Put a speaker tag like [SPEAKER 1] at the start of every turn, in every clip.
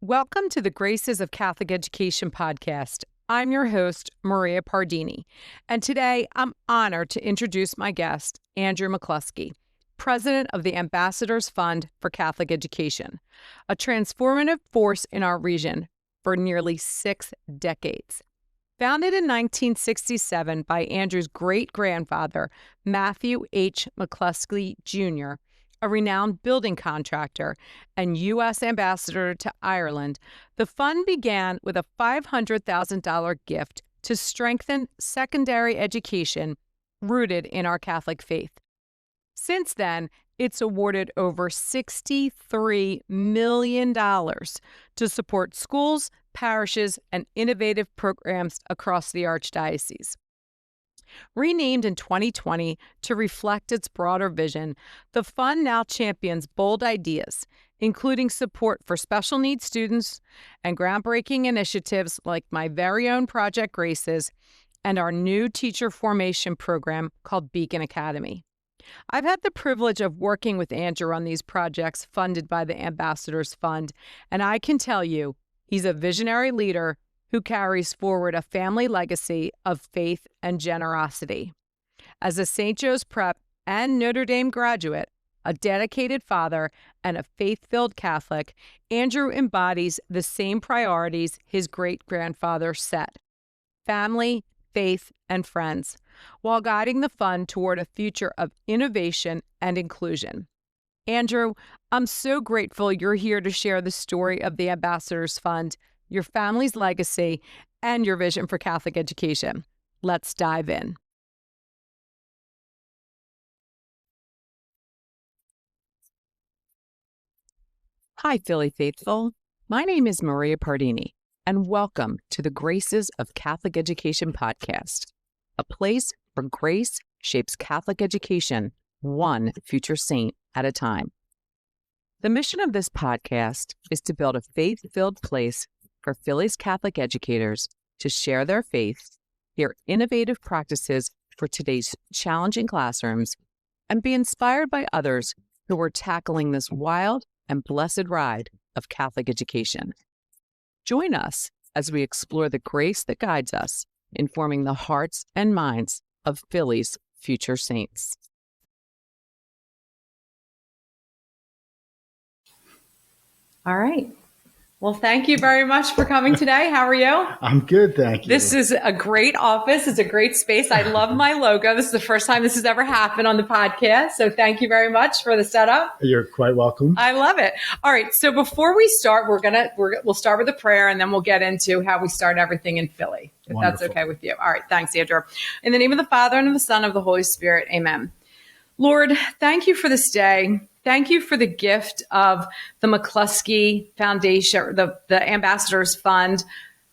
[SPEAKER 1] Welcome to the Graces of Catholic Education podcast. I'm your host, Maria Pardini, and today I'm honored to introduce my guest, Andrew McCloskey, president of the Ambassadors Fund for Catholic Education, a transformative force in our region for nearly 6 decades. Founded in 1967 by Andrew's great-grandfather, Matthew H. McCloskey Jr., a renowned building contractor and U.S. ambassador to Ireland, the fund began with a $500,000 gift to strengthen secondary education rooted in our Catholic faith. Since then, it's awarded over $63 million to support schools, parishes, and innovative programs across the Archdiocese. Renamed in 2020 to reflect its broader vision, the fund now champions bold ideas, including support for special needs students and groundbreaking initiatives like my very own Project Graces and our new teacher formation program called Beacon Academy. I've had the privilege of working with Andrew on these projects funded by the Ambassadors Fund, and I can tell you, he's a visionary leader who carries forward a family legacy of faith and generosity. As a St. Joe's Prep and Notre Dame graduate, a dedicated father, and a faith-filled Catholic, Andrew embodies the same priorities his great-grandfather set: family, faith, and friends, while guiding the fund toward a future of innovation and inclusion. Andrew, I'm so grateful you're here to share the story of the Ambassadors Fund, your family's legacy, and your vision for Catholic education. Let's dive in. Hi, Philly faithful. My name is Maria Pardini, and welcome to the Graces of Catholic Education podcast, a place where grace shapes Catholic education, one future saint at a time. The mission of this podcast is to build a faith-filled place for Philly's Catholic educators to share their faith, hear innovative practices for today's challenging classrooms, and be inspired by others who are tackling this wild and blessed ride of Catholic education. Join us as we explore the grace that guides us, informing the hearts and minds of Philly's future saints. All right. Well, thank you very much for coming today. How are you?
[SPEAKER 2] I'm good, thank you.
[SPEAKER 1] This is a great office. It's a great space. I love my logo. This is the first time this has ever happened on the podcast. So thank you very much for the setup.
[SPEAKER 2] You're quite welcome.
[SPEAKER 1] I love it. All right. So before we start, we'll start with a prayer, and then we'll get into how we start everything in Philly, if
[SPEAKER 2] Wonderful.
[SPEAKER 1] That's okay with you. All right. Thanks, Andrew. In the name of the Father, and of the Son, and of the Holy Spirit. Amen. Lord, thank you for this day. Thank you for the gift of the McCloskey Foundation, the Ambassadors Fund,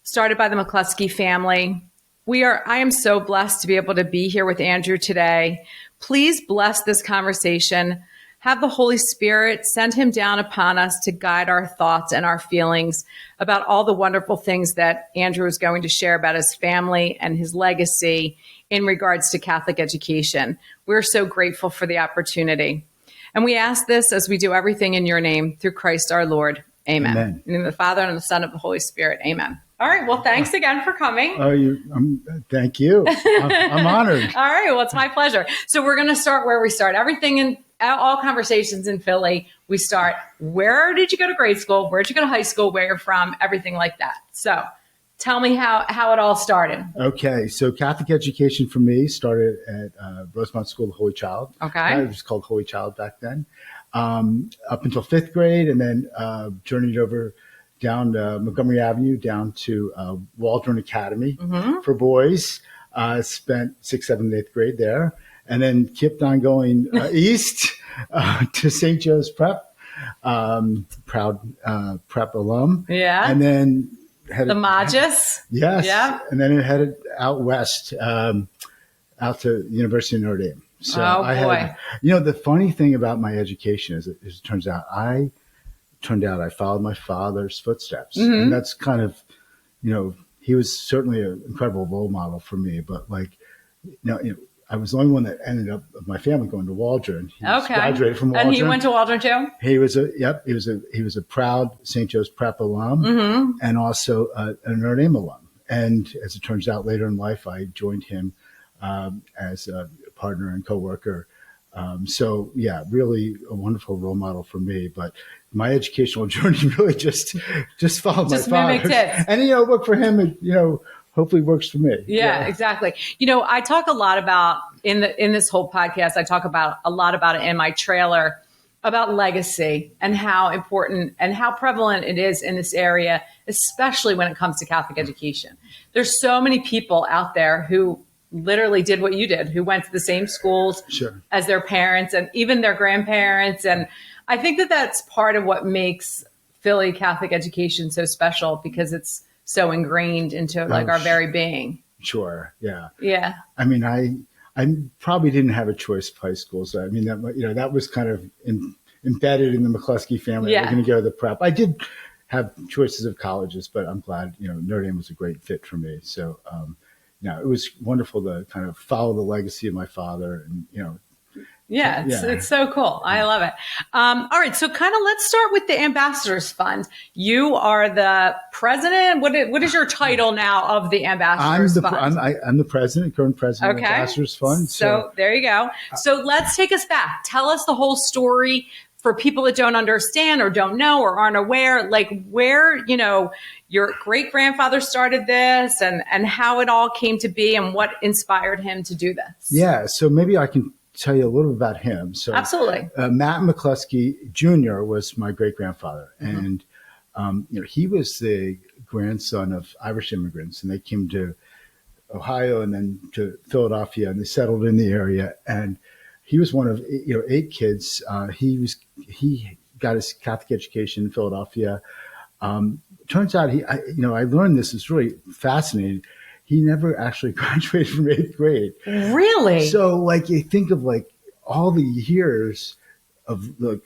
[SPEAKER 1] started by the McCloskey family. I am so blessed to be able to be here with Andrew today. Please bless this conversation. Have the Holy Spirit send him down upon us to guide our thoughts and our feelings about all the wonderful things that Andrew is going to share about his family and his legacy in regards to Catholic education. We're so grateful for the opportunity. And we ask this as we do everything in your name, through Christ our Lord. Amen.
[SPEAKER 2] Amen.
[SPEAKER 1] In the name of the Father, and of the Son, and of the Holy Spirit. Amen. All right. Well, thanks again for coming.
[SPEAKER 2] Thank you. I'm honored.
[SPEAKER 1] All right. Well, it's my pleasure. So we're going to start where we start. Everything in all conversations in Philly, we start, where did you go to grade school? Where did you go to high school? Where you're from? Everything like that. So tell me how it all started.
[SPEAKER 2] Okay. So Catholic education for me started at Rosemont School of Holy Child.
[SPEAKER 1] Okay.
[SPEAKER 2] It was called Holy Child back then. Up until 5th grade, and then journeyed over down Montgomery Avenue down to Waldron Academy for boys. Spent 6th, 7th, 8th grade there, and then kept on going east to St. Joe's Prep, proud Prep alum.
[SPEAKER 1] Yeah.
[SPEAKER 2] And then headed,
[SPEAKER 1] the Magus.
[SPEAKER 2] Yes.
[SPEAKER 1] Yeah.
[SPEAKER 2] And then it headed out west, out to the University of Notre Dame. So
[SPEAKER 1] boy.
[SPEAKER 2] The funny thing about my education is it turns out I followed my father's footsteps. And that's kind of, he was certainly an incredible role model for me. But I was the only one that ended up of my family going to Waldron. He graduated from Waldron.
[SPEAKER 1] And he went to Waldron too?
[SPEAKER 2] He was a proud St. Joe's Prep alum and also a Notre Dame alum. And as it turns out, later in life, I joined him as a partner and coworker. So yeah, really a wonderful role model for me. But my educational journey really just followed my father's. And work for him. Hopefully works for me.
[SPEAKER 1] Yeah, exactly. I talk a lot about in this whole podcast, I talk about a lot about it in my trailer about legacy and how important and how prevalent it is in this area, especially when it comes to Catholic education. There's so many people out there who literally did what you did, who went to the same schools as their parents and even their grandparents. And I think that that's part of what makes Philly Catholic education so special, because it's so ingrained into our very being.
[SPEAKER 2] Sure. Yeah.
[SPEAKER 1] Yeah.
[SPEAKER 2] I mean, I probably didn't have a choice of high schools. I mean, that was kind of embedded in the McCloskey family.
[SPEAKER 1] Yeah.
[SPEAKER 2] We're going to go to the prep. I did have choices of colleges, but I'm glad, Notre Dame was a great fit for me. So, it was wonderful to kind of follow the legacy of my father and,
[SPEAKER 1] it's so cool. I love it. All right. So kind of let's start with the Ambassadors Fund. You are the president. What is your title now of the Ambassadors Fund?
[SPEAKER 2] I'm the current president of the Ambassadors Fund.
[SPEAKER 1] So there you go. So let's take us back. Tell us the whole story for people that don't understand or don't know or aren't aware, like where, your great grandfather started this and how it all came to be and what inspired him to do this.
[SPEAKER 2] Yeah. So maybe I can tell you a little bit about him. So
[SPEAKER 1] absolutely.
[SPEAKER 2] Matt McCloskey Jr. was my great grandfather. And, he was the grandson of Irish immigrants, and they came to Ohio and then to Philadelphia, and they settled in the area. And he was one of 8 kids. He got his Catholic education in Philadelphia. Turns out I learned this is really fascinating. He never actually graduated from 8th grade.
[SPEAKER 1] Really?
[SPEAKER 2] So you think of all the years of the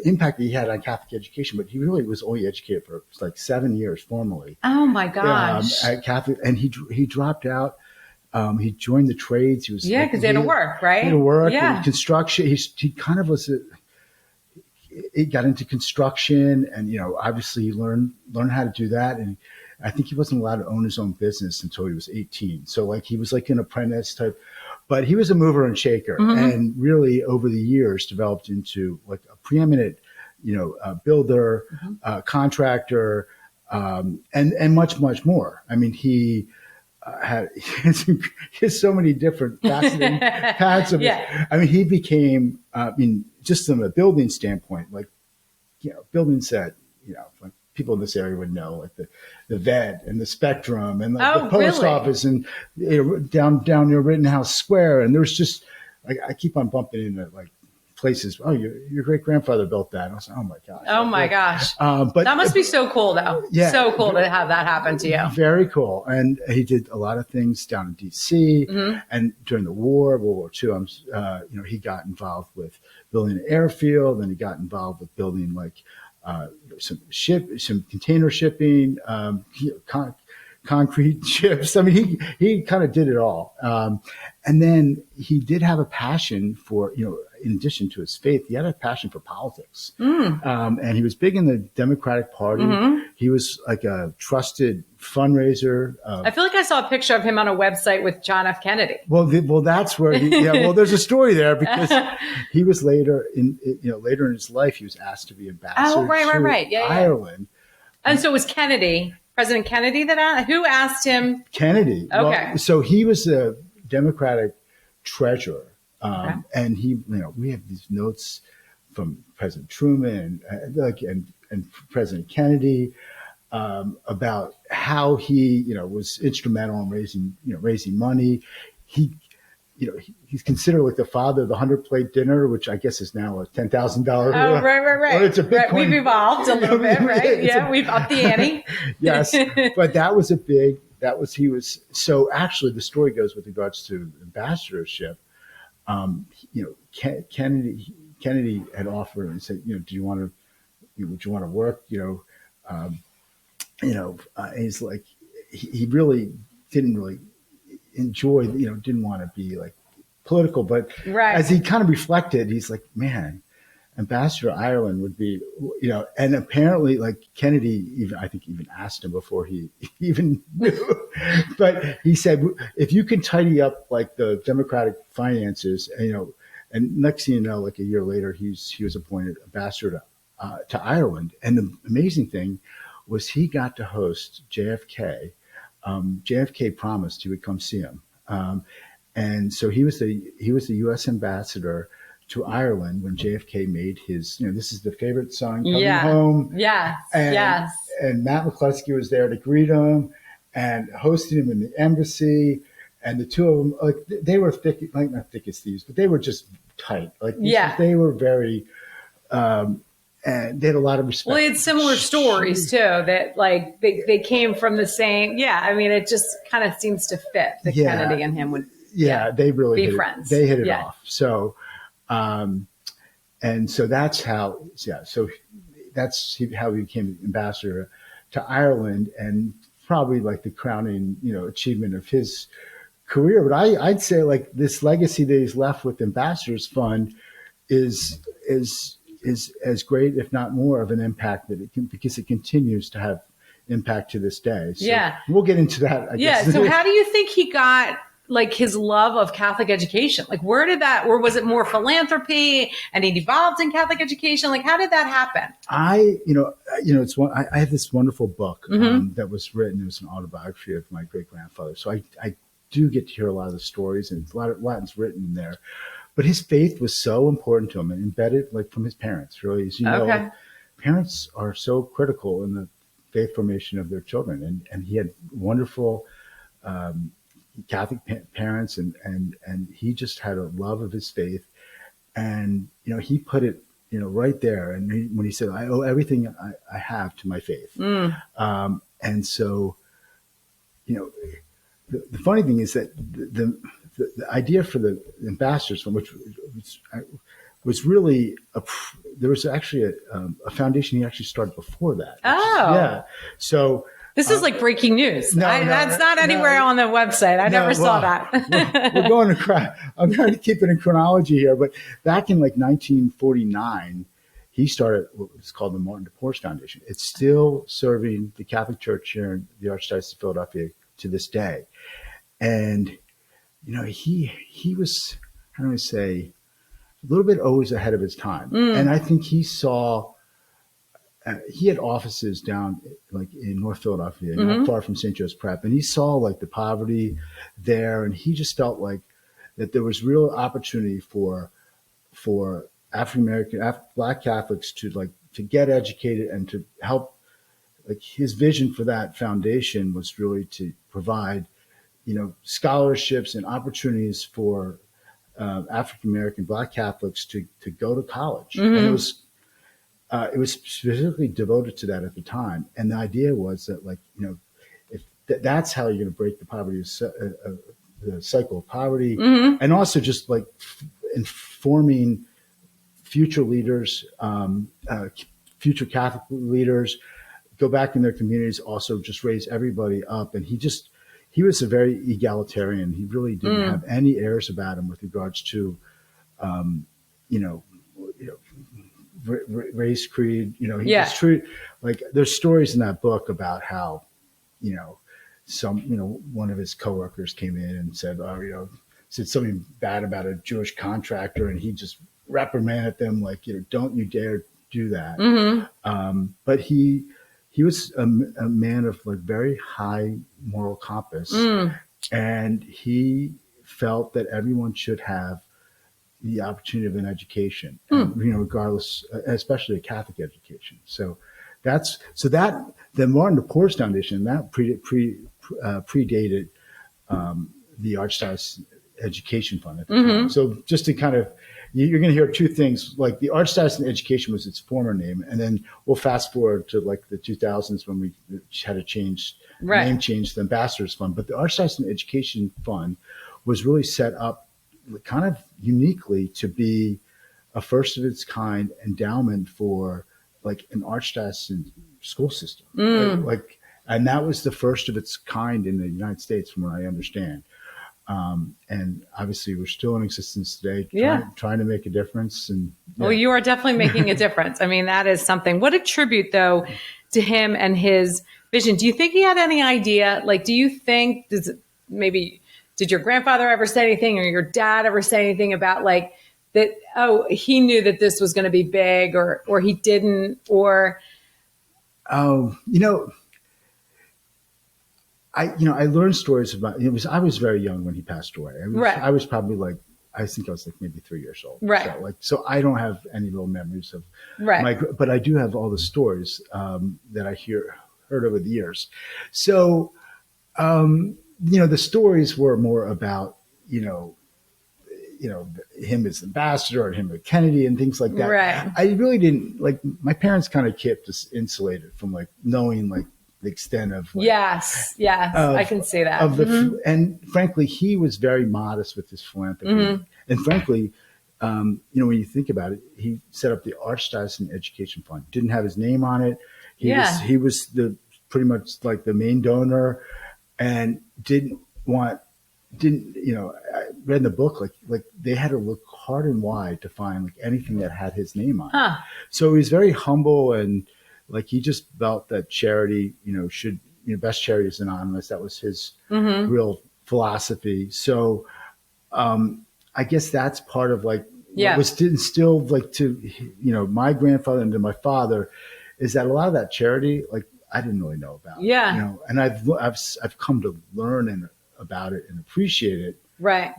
[SPEAKER 2] impact that he had on Catholic education, but he really was only educated for 7 years formally.
[SPEAKER 1] Oh my gosh.
[SPEAKER 2] At Catholic, and he dropped out. He joined the trades. He was
[SPEAKER 1] because they had to work, right?
[SPEAKER 2] He had to work. Yeah. Construction. He kind of was. He got into construction, and obviously he learned how to do that. And I think he wasn't allowed to own his own business until he was 18. So he was an apprentice type, but he was a mover and shaker, and really over the years developed into a preeminent, builder, contractor, and much, much more. I mean, he has so many different fascinating paths of it. I mean, he became, just from a building standpoint, buildings that, people in this area would know, the Vet and the Spectrum and the post office and down near Rittenhouse Square. And there's just, I keep on bumping into places. Oh, your great grandfather built that. And I was like, oh my gosh.
[SPEAKER 1] Oh my gosh.
[SPEAKER 2] But
[SPEAKER 1] that must be so cool though. Yeah. So cool to have that happen to you.
[SPEAKER 2] Very cool. And he did a lot of things down in DC and during the war, World War II, he got involved with building an airfield, and he got involved with building some container shipping, concrete ships. I mean, he kind of did it all. And then he did have a passion for, in addition to his faith, he had a passion for politics. And he was big in the Democratic Party. He was a trusted fundraiser.
[SPEAKER 1] I feel like I saw a picture of him on a website with John F. Kennedy.
[SPEAKER 2] Well, that's where there's a story there, because he was later in his life, he was asked to be ambassador to Ireland.
[SPEAKER 1] And so it was Kennedy, President Kennedy who asked him?
[SPEAKER 2] Kennedy.
[SPEAKER 1] Okay.
[SPEAKER 2] Well, so he was the Democratic treasurer. And we have these notes from President Truman and President Kennedy about how he, was instrumental in raising money. He's considered the father of the 100-plate dinner, which I guess is now a $10,000.
[SPEAKER 1] Oh, right.
[SPEAKER 2] It's a Bitcoin.
[SPEAKER 1] Right. We've evolved a little bit, right? Yeah, we've upped the ante.
[SPEAKER 2] Yes, but he was. So actually, the story goes with regards to ambassadorship. Kennedy had offered and said, would you want to work? He's he really didn't really enjoy, didn't want to be political, but
[SPEAKER 1] Right.
[SPEAKER 2] as he kind of reflected, he's like, man, Ambassador to Ireland would be, and apparently like Kennedy, I think even asked him before he even knew, but he said, if you can tidy up like the democratic finances, and next thing you know, like a year later, he was appointed ambassador to Ireland. And the amazing thing was he got to host JFK. JFK promised he would come see him. And so he was the U.S. ambassador to Ireland when JFK made his, this is the favorite son coming home.
[SPEAKER 1] Yes.
[SPEAKER 2] And Matt McCloskey was there to greet him and hosted him in the embassy. And the two of them, like, they were thick, like not thick as thieves, but they were just tight. Like, they were very, and they had a lot of respect.
[SPEAKER 1] Well, they had similar stories too, that like they came from the same. Yeah. I mean, it just kind of seems to fit that Kennedy and him would.
[SPEAKER 2] Yeah. They really
[SPEAKER 1] be friends.
[SPEAKER 2] They hit it off. So, and so that's how, so that's how he became ambassador to Ireland, and probably like the crowning, achievement of his career. But I'd say like this legacy that he's left with Ambassadors Fund is as great, if not more, of an impact that it can, because it continues to have impact to this day. So we'll get into that, I guess.
[SPEAKER 1] So how do you think he got like his love of Catholic education? Like, where did that, or was it more philanthropy and he evolved in Catholic education? Like, how did that happen?
[SPEAKER 2] I have this wonderful book that was written. It was an autobiography of my great grandfather. So I do get to hear a lot of the stories, and a lot of Latin's written in there. But his faith was so important to him and embedded like from his parents, really. As you know, parents are so critical in the faith formation of their children. And he had wonderful Catholic parents, and he just had a love of his faith. And, he put it, right there. And when he said, I owe everything I have to my faith. And so, the funny thing is that the idea for the ambassadors, which was really there was actually a foundation he actually started before that. So
[SPEAKER 1] this is like breaking news. That's not anywhere on the website. I never saw that.
[SPEAKER 2] We're going to I'm trying to keep it in chronology here, but back in like 1949, he started what's called the Martin de Porres Foundation. It's still serving the Catholic Church here in the Archdiocese of Philadelphia to this day. And, he was, how do I say, a little bit always ahead of his time. And I think he saw, he had offices down like in North Philadelphia, not far from St. Joe's Prep. And he saw like the poverty there. And he just felt like that there was real opportunity for African-American, Black Catholics to get educated and to help. Like his vision for that foundation was really to provide, scholarships and opportunities for African-American Black Catholics to go to college. And it was specifically devoted to that at the time. And the idea was that if that's how you're going to break the poverty, the cycle of poverty, and also just like informing future leaders, future Catholic leaders, go back in their communities, also just raise everybody up. And he was a very egalitarian. He really didn't have any airs about him with regards to, race, creed. He was true. Like there's stories in that book about how, one of his coworkers came in and said, said something bad about a Jewish contractor, and he just reprimanded them like, don't you dare do that. But he was a man of like very high moral compass, and he felt that everyone should have the opportunity of an education, regardless, especially a Catholic education. So that the Martin de Porres Foundation that predated the Archdiocese Education Fund at the time. So just to kind of, you're going to hear two things. Like the Archdiocese Education was its former name, and then we'll fast forward to like the 2000s when we had a name change, the Ambassadors Fund. But the Archdiocese Education Fund was really set up kind of uniquely to be a first of its kind endowment for like an archdiocesan school system. And that was the first of its kind in the United States, from what I understand. And obviously we're still in existence today,
[SPEAKER 1] Yeah.
[SPEAKER 2] trying to make a difference. And
[SPEAKER 1] Well, you are definitely making a difference. I mean, that is something. What a tribute, though, to him and his vision. Do you think he had any idea? Like, do you think, did your grandfather ever say anything, or your dad ever say anything about like that? Oh, he knew that this was going to be big, or he didn't, or.
[SPEAKER 2] I learned stories about, I was very young when he passed away.
[SPEAKER 1] Right.
[SPEAKER 2] I was probably like, I think I was like maybe 3 years old.
[SPEAKER 1] Right.
[SPEAKER 2] So I don't have any real memories of
[SPEAKER 1] Right.
[SPEAKER 2] but I do have all the stories that I heard over the years. So, the stories were more about, him as ambassador and him with Kennedy and things like that.
[SPEAKER 1] Right.
[SPEAKER 2] I really didn't like, my parents kind of kept us insulated from like knowing like the extent of like,
[SPEAKER 1] yes, I can see that.
[SPEAKER 2] And frankly, he was very modest with his philanthropy. And frankly, when you think about it, he set up the Archdiocese Education Fund. Didn't have his name on it. He was the pretty much like the main donor, and I read in the book like they had to look hard and wide to find like anything that had his name on it. So he was very humble, and like he just felt that charity, should, best charity is anonymous. That was his real philosophy. So I guess that's part of like what was instilled like to my grandfather and to my father, is that a lot of that charity like I didn't really know about. And I've come to learn about it and appreciate it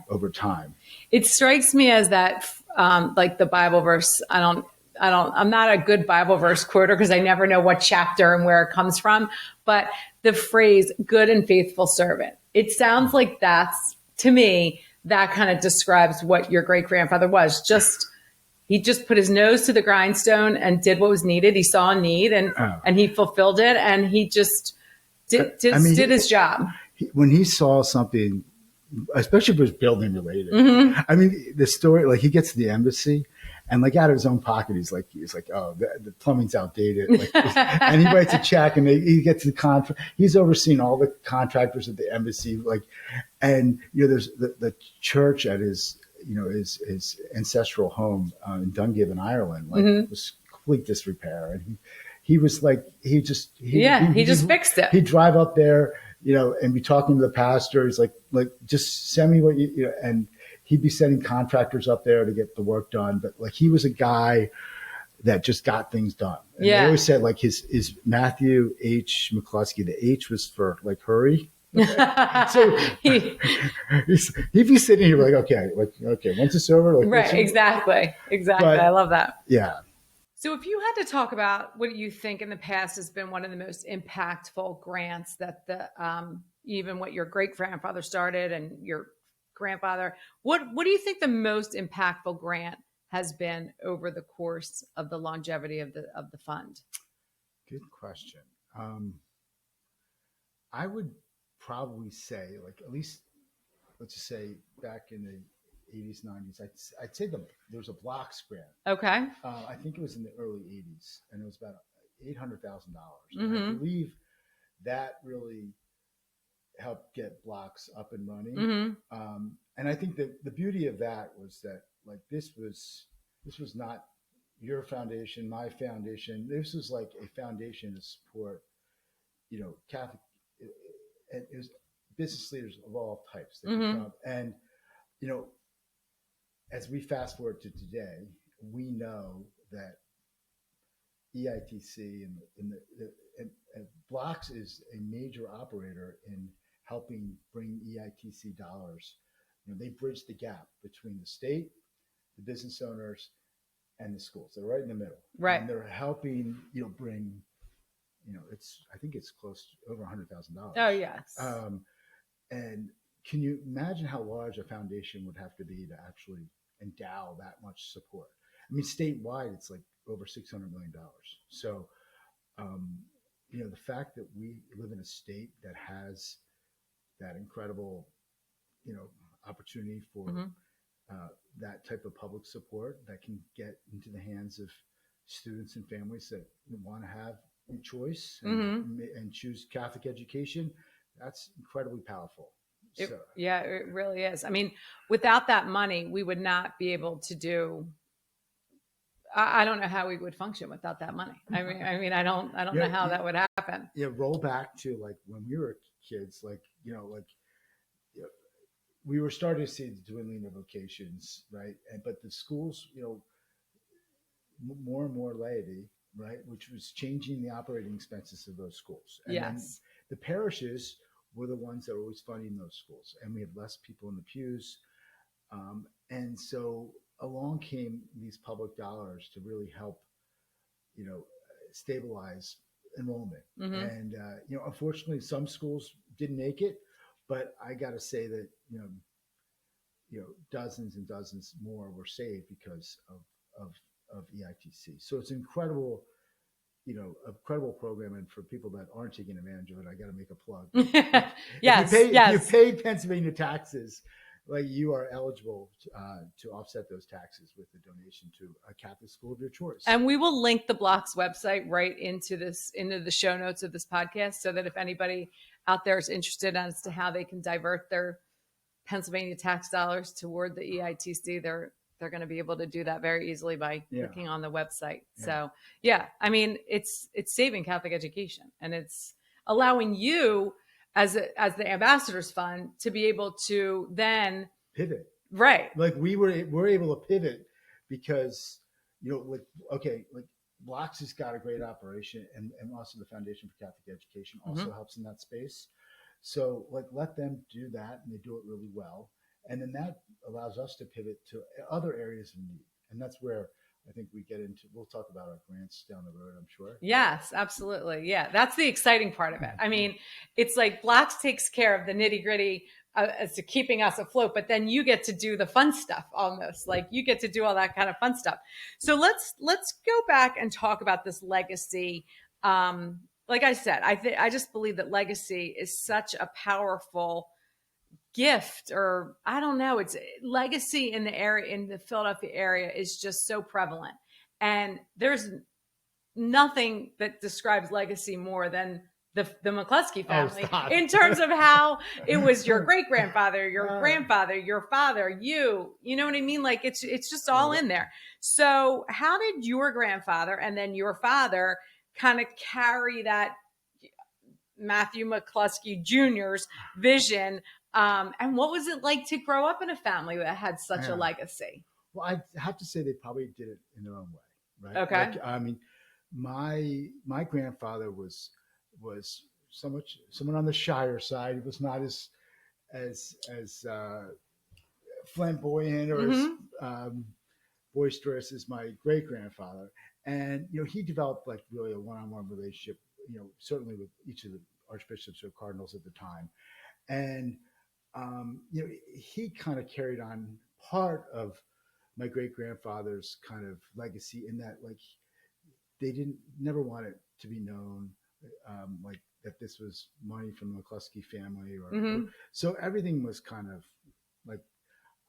[SPEAKER 2] over time.
[SPEAKER 1] It strikes me as that like the Bible verse. I'm not a good Bible verse quoter because I never know what chapter and where it comes from, but the phrase good and faithful servant, it sounds like that's, to me, that kind of describes what your great grandfather was. He just put his nose to the grindstone and did what was needed. He saw a need and he fulfilled it, and he just did his job.
[SPEAKER 2] When he saw something, especially if it was building related, I mean, the story, like he gets to the embassy and like out of his own pocket, he's like, oh, the plumbing's outdated. Like, and he writes a check, and he gets the contract. He's overseeing all the contractors at the embassy. Like, and there's the church at his ancestral home in Dungiven, Ireland, like was complete disrepair, and he was like, he just
[SPEAKER 1] fixed it.
[SPEAKER 2] He'd drive up there, and be talking to the pastor. He's like just send me what and he'd be sending contractors up there to get the work done. But like he was a guy that just got things done. And they always said like his Matthew H. McCloskey, the H was for like hurry. So he'd be sitting here like, okay, once it's over, like
[SPEAKER 1] right, exactly. But, I love that.
[SPEAKER 2] Yeah.
[SPEAKER 1] So if you had to talk about what you think in the past has been one of the most impactful grants that even what your great grandfather started and your grandfather, what do you think the most impactful grant has been over the course of the longevity of the fund?
[SPEAKER 2] Good question. I would probably say, like, at least let's just say back in the 80s, 90s, I'd say there was a blocks grant.
[SPEAKER 1] Okay.
[SPEAKER 2] I think it was in the early 80s, and it was about $800,000. I believe that really helped get blocks up and running. And I think that the beauty of that was that like this was not your foundation, my foundation. This was like a foundation to support, Catholic, and it was business leaders of all types that could come. And as we fast forward to today, we know that EITC and Blocks is a major operator in helping bring EITC dollars. They bridge the gap between the state, the business owners, and the schools. They're right in the middle.
[SPEAKER 1] Right.
[SPEAKER 2] And they're helping, bring, I think it's close to over $100,000.
[SPEAKER 1] Oh, yes.
[SPEAKER 2] And can you imagine how large a foundation would have to be to actually endow that much support? I mean, statewide, it's like over $600 million. So, the fact that we live in a state that has that incredible, opportunity for that type of public support that can get into the hands of students and families that want to have choice and choose Catholic education, that's incredibly powerful.
[SPEAKER 1] Yeah, it really is. I mean, without that money, we would not be able to do. I don't know how we would function without that money. I mean, I don't know how that would happen.
[SPEAKER 2] Yeah, roll back to like when we were kids, like we were starting to see the dwindling of vocations, right? But the schools, more and more laity, right, which was changing the operating expenses of those schools. And then the parishes were the ones that were always funding those schools, and we had less people in the pews. And so along came these public dollars to really help, stabilize enrollment. And, unfortunately, some schools didn't make it, but I got to say that, dozens and dozens more were saved because of EITC. So it's incredible, incredible program. And for people that aren't taking advantage of it, I got to make a plug. If you pay Pennsylvania taxes, like you are eligible to offset those taxes with a donation to a Catholic school of your choice.
[SPEAKER 1] And we will link the Block's website right into the show notes of this podcast, so that if anybody out there is interested as to how they can divert their Pennsylvania tax dollars toward the EITC, they're going to be able to do that very easily by clicking on the website. So I mean, it's saving Catholic education, and it's allowing you as the ambassadors fund to be able to then
[SPEAKER 2] pivot.
[SPEAKER 1] Right.
[SPEAKER 2] Like we're able to pivot because, Blocks has got a great operation, and also the Foundation for Catholic Education also helps in that space. So let them do that, and they do it really well. And then that allows us to pivot to other areas of need. And that's where I think we'll talk about our grants down the road, I'm sure.
[SPEAKER 1] Yes, absolutely. Yeah, that's the exciting part of it. I mean, it's like Blocks takes care of the nitty gritty as to keeping us afloat, but then you get to do the fun stuff almost. Like you get to do all that kind of fun stuff. So let's go back and talk about this legacy. Like I said, I just believe that legacy is such a powerful gift, or I don't know, it's legacy in the Philadelphia area is just so prevalent. And there's nothing that describes legacy more than the McCloskey family in terms of how it was your great grandfather, your grandfather, your father, you know what I mean? Like it's just all in there. So how did your grandfather and then your father kind of carry that Matthew McCloskey Jr.'s vision? And what was it like to grow up in a family that had such a legacy?
[SPEAKER 2] Well, I have to say they probably did it in their own way, right?
[SPEAKER 1] Okay.
[SPEAKER 2] I mean, my grandfather was someone on the shyer side. He was not as flamboyant or as boisterous as my great grandfather. And he developed like really a one-on-one relationship. Certainly with each of the archbishops or cardinals at the time, and he kind of carried on part of my great grandfather's kind of legacy in that, like, they never want it to be known, like that this was money from the McCloskey family, or so everything was kind of like,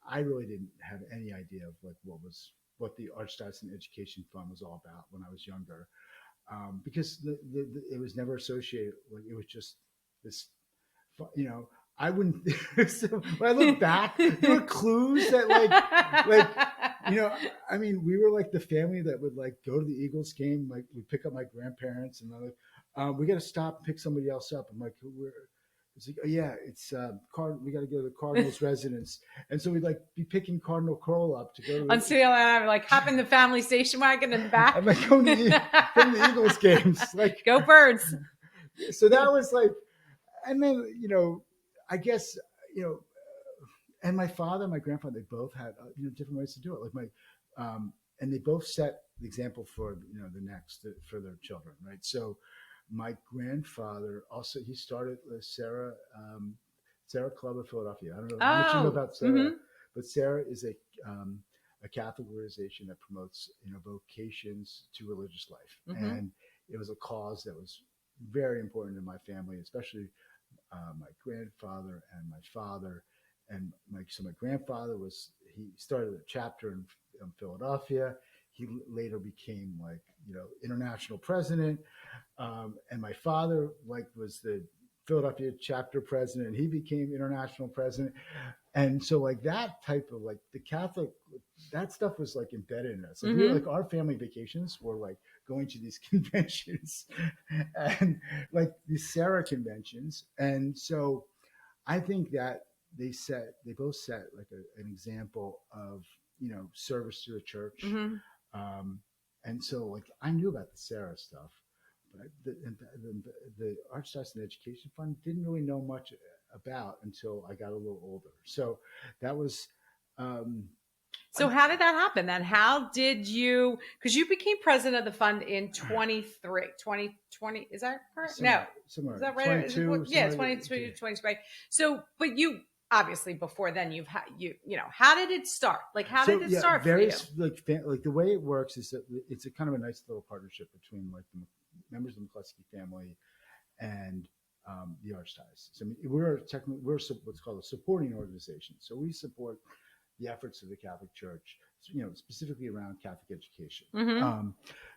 [SPEAKER 2] I really didn't have any idea of like what the Archdiocese Education Fund was all about when I was younger, because it was never associated. Like it was just this, I wouldn't. So when I look back, there were clues that I mean, we were like the family that would like go to the Eagles game. Like we pick up my grandparents, and they're like, we got to stop and pick somebody else up. I'm like, it's like, oh yeah, it's we got to go to the Cardinals residence, and so we'd like be picking Cardinal Kroll up to go to
[SPEAKER 1] on CLN, like hop in the family station wagon in the back.
[SPEAKER 2] I'm like going to the Eagles games, like
[SPEAKER 1] go Birds.
[SPEAKER 2] So that was like, and then I guess and my father, my grandfather, they both had different ways to do it. Like and they both set the example for the next for their children, right? So my grandfather also, he started the Sarah Club of Philadelphia. I don't know how much you know about Sarah, but Sarah is a Catholic organization that promotes vocations to religious life, and it was a cause that was very important in my family, especially my grandfather and my father. And my grandfather he started a chapter in Philadelphia. He later became like international president. And my father was the Philadelphia chapter president. He became international president. And so like that type of like the Catholic, that stuff was like embedded in us. Like, we were, like our family vacations were like going to these conventions and like these Sarah conventions. And so I think that they both set like an example of, service to the church. And so like I knew about the Sarah stuff, but the Archdiocese Education Fund didn't really know much about until I got a little older. So that was.
[SPEAKER 1] So how did that happen then? How did you, because you became president of the fund in 2020, is that correct?
[SPEAKER 2] Somewhere,
[SPEAKER 1] Is that right?
[SPEAKER 2] 22,
[SPEAKER 1] Yeah, 22, 20, right. So, but you, obviously before then you've had, how did it start? Like, how did it start for you?
[SPEAKER 2] Like the way it works is that it's a kind of a nice little partnership between like the members of the McCloskey family and the Archdiocese. So, I mean, we're what's called a supporting organization. So we support the efforts of the Catholic Church, specifically around Catholic education.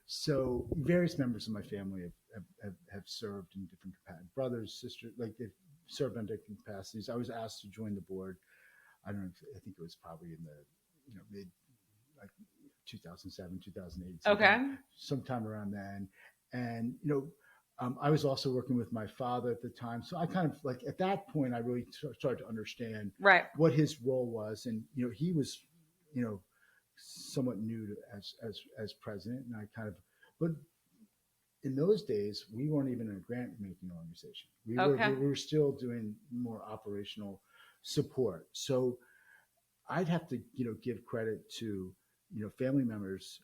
[SPEAKER 2] So various members of my family have served in different capacities. Brothers, sisters, like they've served on different capacities. I was asked to join the board. I don't know. I think it was probably in the mid like 2007, 2008. Sometime around then. And I was also working with my father at the time, so I kind of like at that point I really started to understand what his role was, and he was somewhat new to, as president, and I kind of, but in those days we weren't even a grant making organization. We were still doing more operational support. So I'd have to give credit to family members,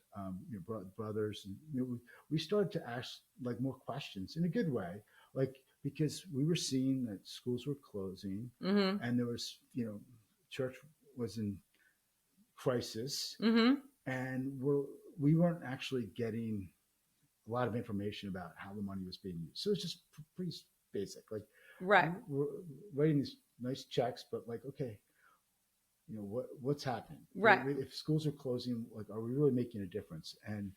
[SPEAKER 2] brothers, and we started to ask like more questions in a good way, like because we were seeing that schools were closing, and there was church was in crisis, and we weren't actually getting a lot of information about how the money was being used. So it's just pretty basic, like we're writing these nice checks, but like okay. What's happening? If schools are closing, like, are we really making a difference? And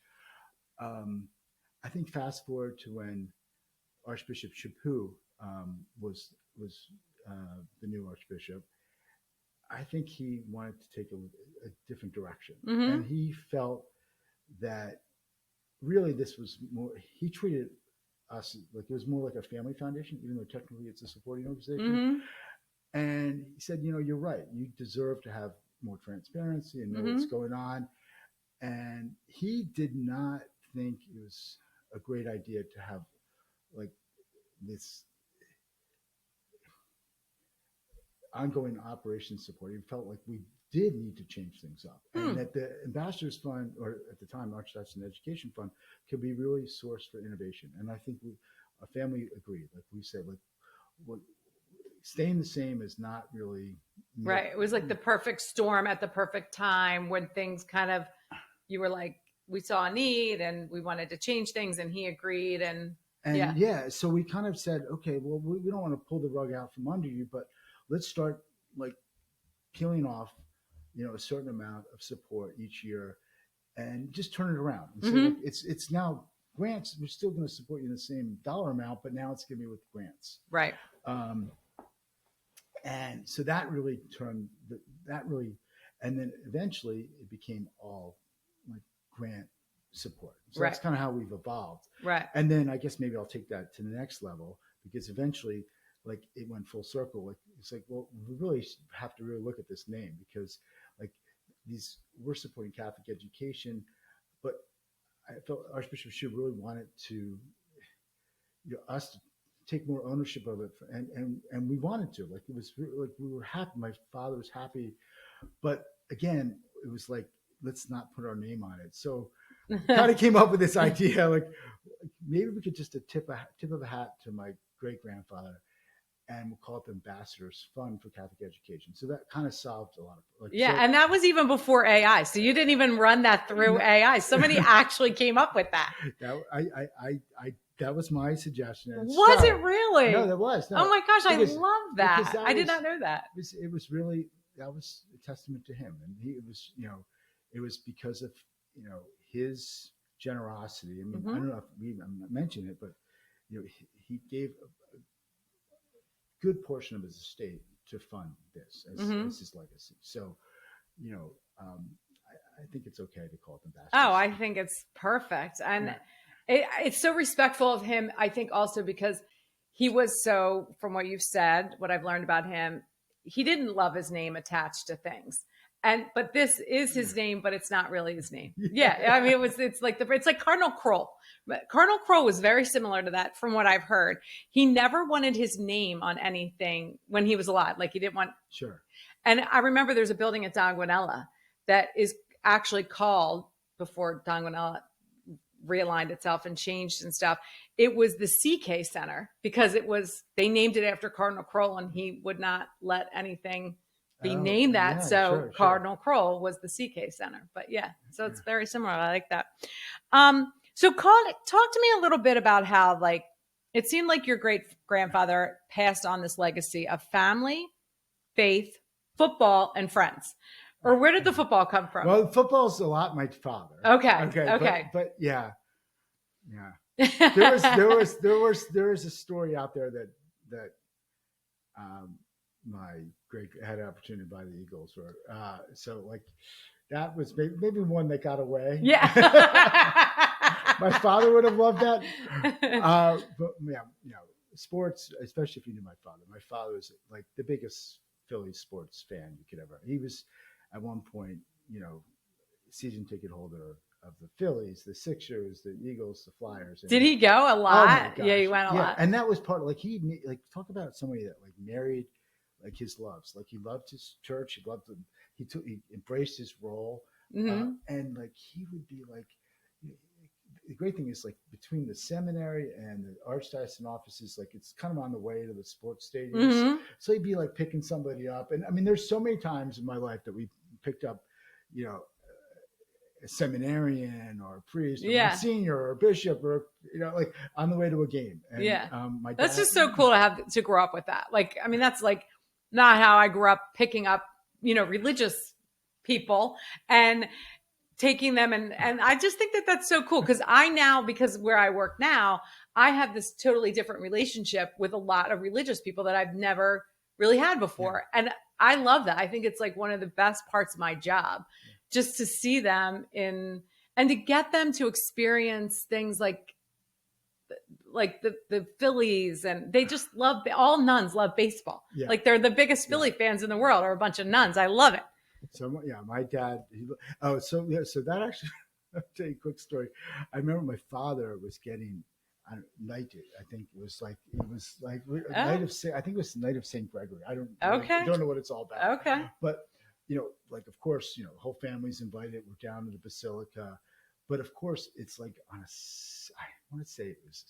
[SPEAKER 2] I think fast forward to when Archbishop Chaput was the new Archbishop, I think he wanted to take a different direction, and he felt that really this was more. He treated us like it was more like a family foundation, even though technically it's a supporting organization. And he said, you're right. You deserve to have more transparency and know what's going on. And he did not think it was a great idea to have like this ongoing operations support. He felt like we did need to change things up, and that the Ambassadors Fund, or at the time Archdiocese Education Fund, could be really a source for innovation. And I think our family agreed. Like we said, like what. Staying the same is not really
[SPEAKER 1] right. It was like the perfect storm at the perfect time when things kind of, you were like, we saw a need and we wanted to change things, and he agreed. And
[SPEAKER 2] so we kind of said, okay, well, we don't want to pull the rug out from under you, but let's start like peeling off, a certain amount of support each year, and just turn it around. And so like, it's now grants. We're still going to support you in the same dollar amount, but now it's going to be with grants.
[SPEAKER 1] Right.
[SPEAKER 2] And so that really and then eventually it became all like grant support. So that's kind of how we've evolved.
[SPEAKER 1] Right.
[SPEAKER 2] And then I guess maybe I'll take that to the next level, because eventually like it went full circle. Like it's like, well, we really have to really look at this name, because like we're supporting Catholic education, but I felt Archbishop Chaput really wanted to, us to take more ownership of it, and we wanted to, like it was like we were happy. My father was happy, but again, it was like, let's not put our name on it. So kind of came up with this idea, like maybe we could just tip of a hat to my great grandfather, and we'll call it the Ambassadors Fund for Catholic Education. So that kind of solved a lot of
[SPEAKER 1] and that was even before AI. So you didn't even run that through AI. Somebody actually came up with that.
[SPEAKER 2] That was my suggestion.
[SPEAKER 1] Was it really?
[SPEAKER 2] No, that was. No.
[SPEAKER 1] Oh my gosh, I love that. I did not know that.
[SPEAKER 2] It was really, that was a testament to him, and it was because of his generosity. I mean, I don't know if we mentioned it, but he gave good portion of his estate to fund this as his legacy. So, I think it's okay to call it ambassadors.
[SPEAKER 1] Oh, I think it's perfect. And it's so respectful of him, I think, also because he was so, from what you've said, what I've learned about him, he didn't love his name attached to things. But this is his name, but it's not really his name. Yeah. I mean, it's like Cardinal Kroll. Cardinal Kroll was very similar to that from what I've heard. He never wanted his name on anything when he was alive. Like he didn't want.
[SPEAKER 2] Sure.
[SPEAKER 1] And I remember there's a building at Don Guanella that is actually called, before Don Guanella realigned itself and changed and stuff, it was the CK Center, because they named it after Cardinal Kroll, and he would not let anything be named that.
[SPEAKER 2] Yeah,
[SPEAKER 1] so
[SPEAKER 2] sure.
[SPEAKER 1] Cardinal Kroll was the CK Center. But so it's very similar. I like that. So talk to me a little bit about how, like, it seemed like your great grandfather passed on this legacy of family, faith, football, and friends. Or where did the football come from?
[SPEAKER 2] Well, football's a lot my father.
[SPEAKER 1] Okay.
[SPEAKER 2] But yeah. There was a story out there that my great had an opportunity to buy the Eagles, or so like that was maybe one that got away.
[SPEAKER 1] Yeah.
[SPEAKER 2] My father would have loved that. But yeah, sports, especially if you knew my father. My father was like the biggest Phillies sports fan you could ever. He was at one point, season ticket holder of the Phillies, the Sixers, the Eagles, the Flyers.
[SPEAKER 1] Did he go a lot?
[SPEAKER 2] Oh
[SPEAKER 1] yeah, he went a lot.
[SPEAKER 2] And that was part of, like, talk about somebody that like married like his loves. Like he loved his church. He embraced his role. And like he would be like, the great thing is, like, between the seminary and the Archdiocese offices, like it's kind of on the way to the sports stadiums. So he'd be like picking somebody up. And I mean, there's so many times in my life that we picked up, a seminarian or a priest, or a senior or a bishop, or, like on the way to a game. And, my dad,
[SPEAKER 1] that's just so cool to grow up with that. Like, I mean, that's like not how I grew up, picking up, religious people and taking them. And I just think that that's so cool, because because where I work now, I have this totally different relationship with a lot of religious people that I've never really had before. And I love that. I think it's like one of the best parts of my job, just to see them and to get them to experience things like the Phillies, and they just all nuns love baseball. Yeah. Like they're the biggest Philly fans in the world, or a bunch of nuns. I love it.
[SPEAKER 2] So my dad. So that actually, I'll tell you a quick story. I remember my father was getting knighted. I think it was like night of I think it was the night of St. Gregory. I don't know what it's all about. Okay, but like, of course, the whole family's invited. We're down to the basilica, but of course it's like I want to say it was.